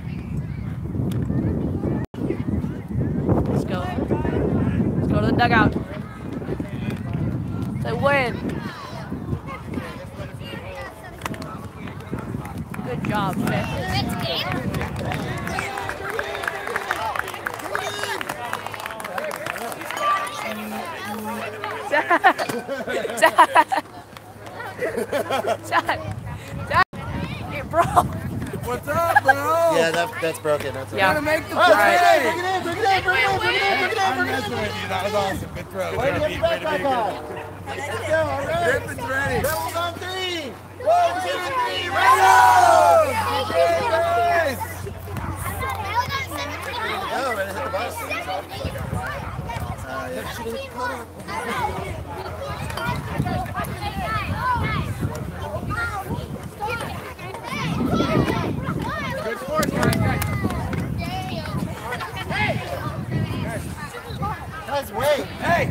Let's go. Let's go to the dugout. It's a win. Good job, Vic. Dad. Hey, bro. What's up, bro? Yeah, that's broken. That's Yeah. Gotta make the All right, play. bring it in, bring it in, bring it in, bring it in, bring it in, I'm bring it messing in. with you. That was awesome. Good throw. Wait, get the backpack on. Let's go, all right. Griffin's ready. Rebels on 3. 1, 2, 3, Go! Rebels! Guys! Oh, ready to hit the bus. Good force, guys. Guys, wait. Hey!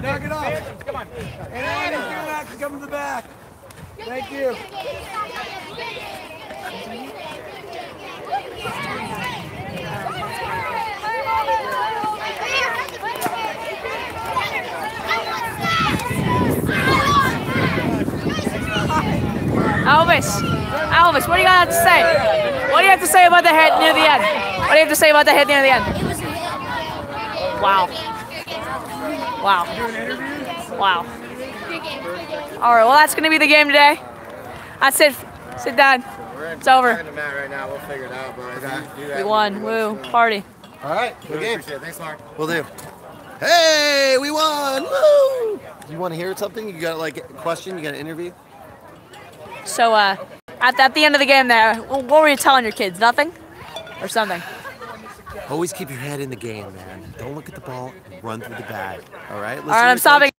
Knock it off. Come on. And Andy's gonna have to come to the back. Thank you. Elvis, what do you have to say? What do you have to say about the hit near the end? What do you have to say about the hit near the end? Wow. Wow. Wow. All right, well, that's going to be the game today. That's it. Sit down. It's over. Talking to Matt right now. We'll figure it out, boys. We won. Woo. Party. All right, good game. Appreciate it. Thanks, Mark. We'll do. Hey, we won! Woo! You want to hear something? You got like a question? You got an interview? So, at the end of the game there, what were you telling your kids? Nothing? Or something? Always keep your head in the game, man. Don't look at the ball and run through the bag. All right? All right, I'm stopping.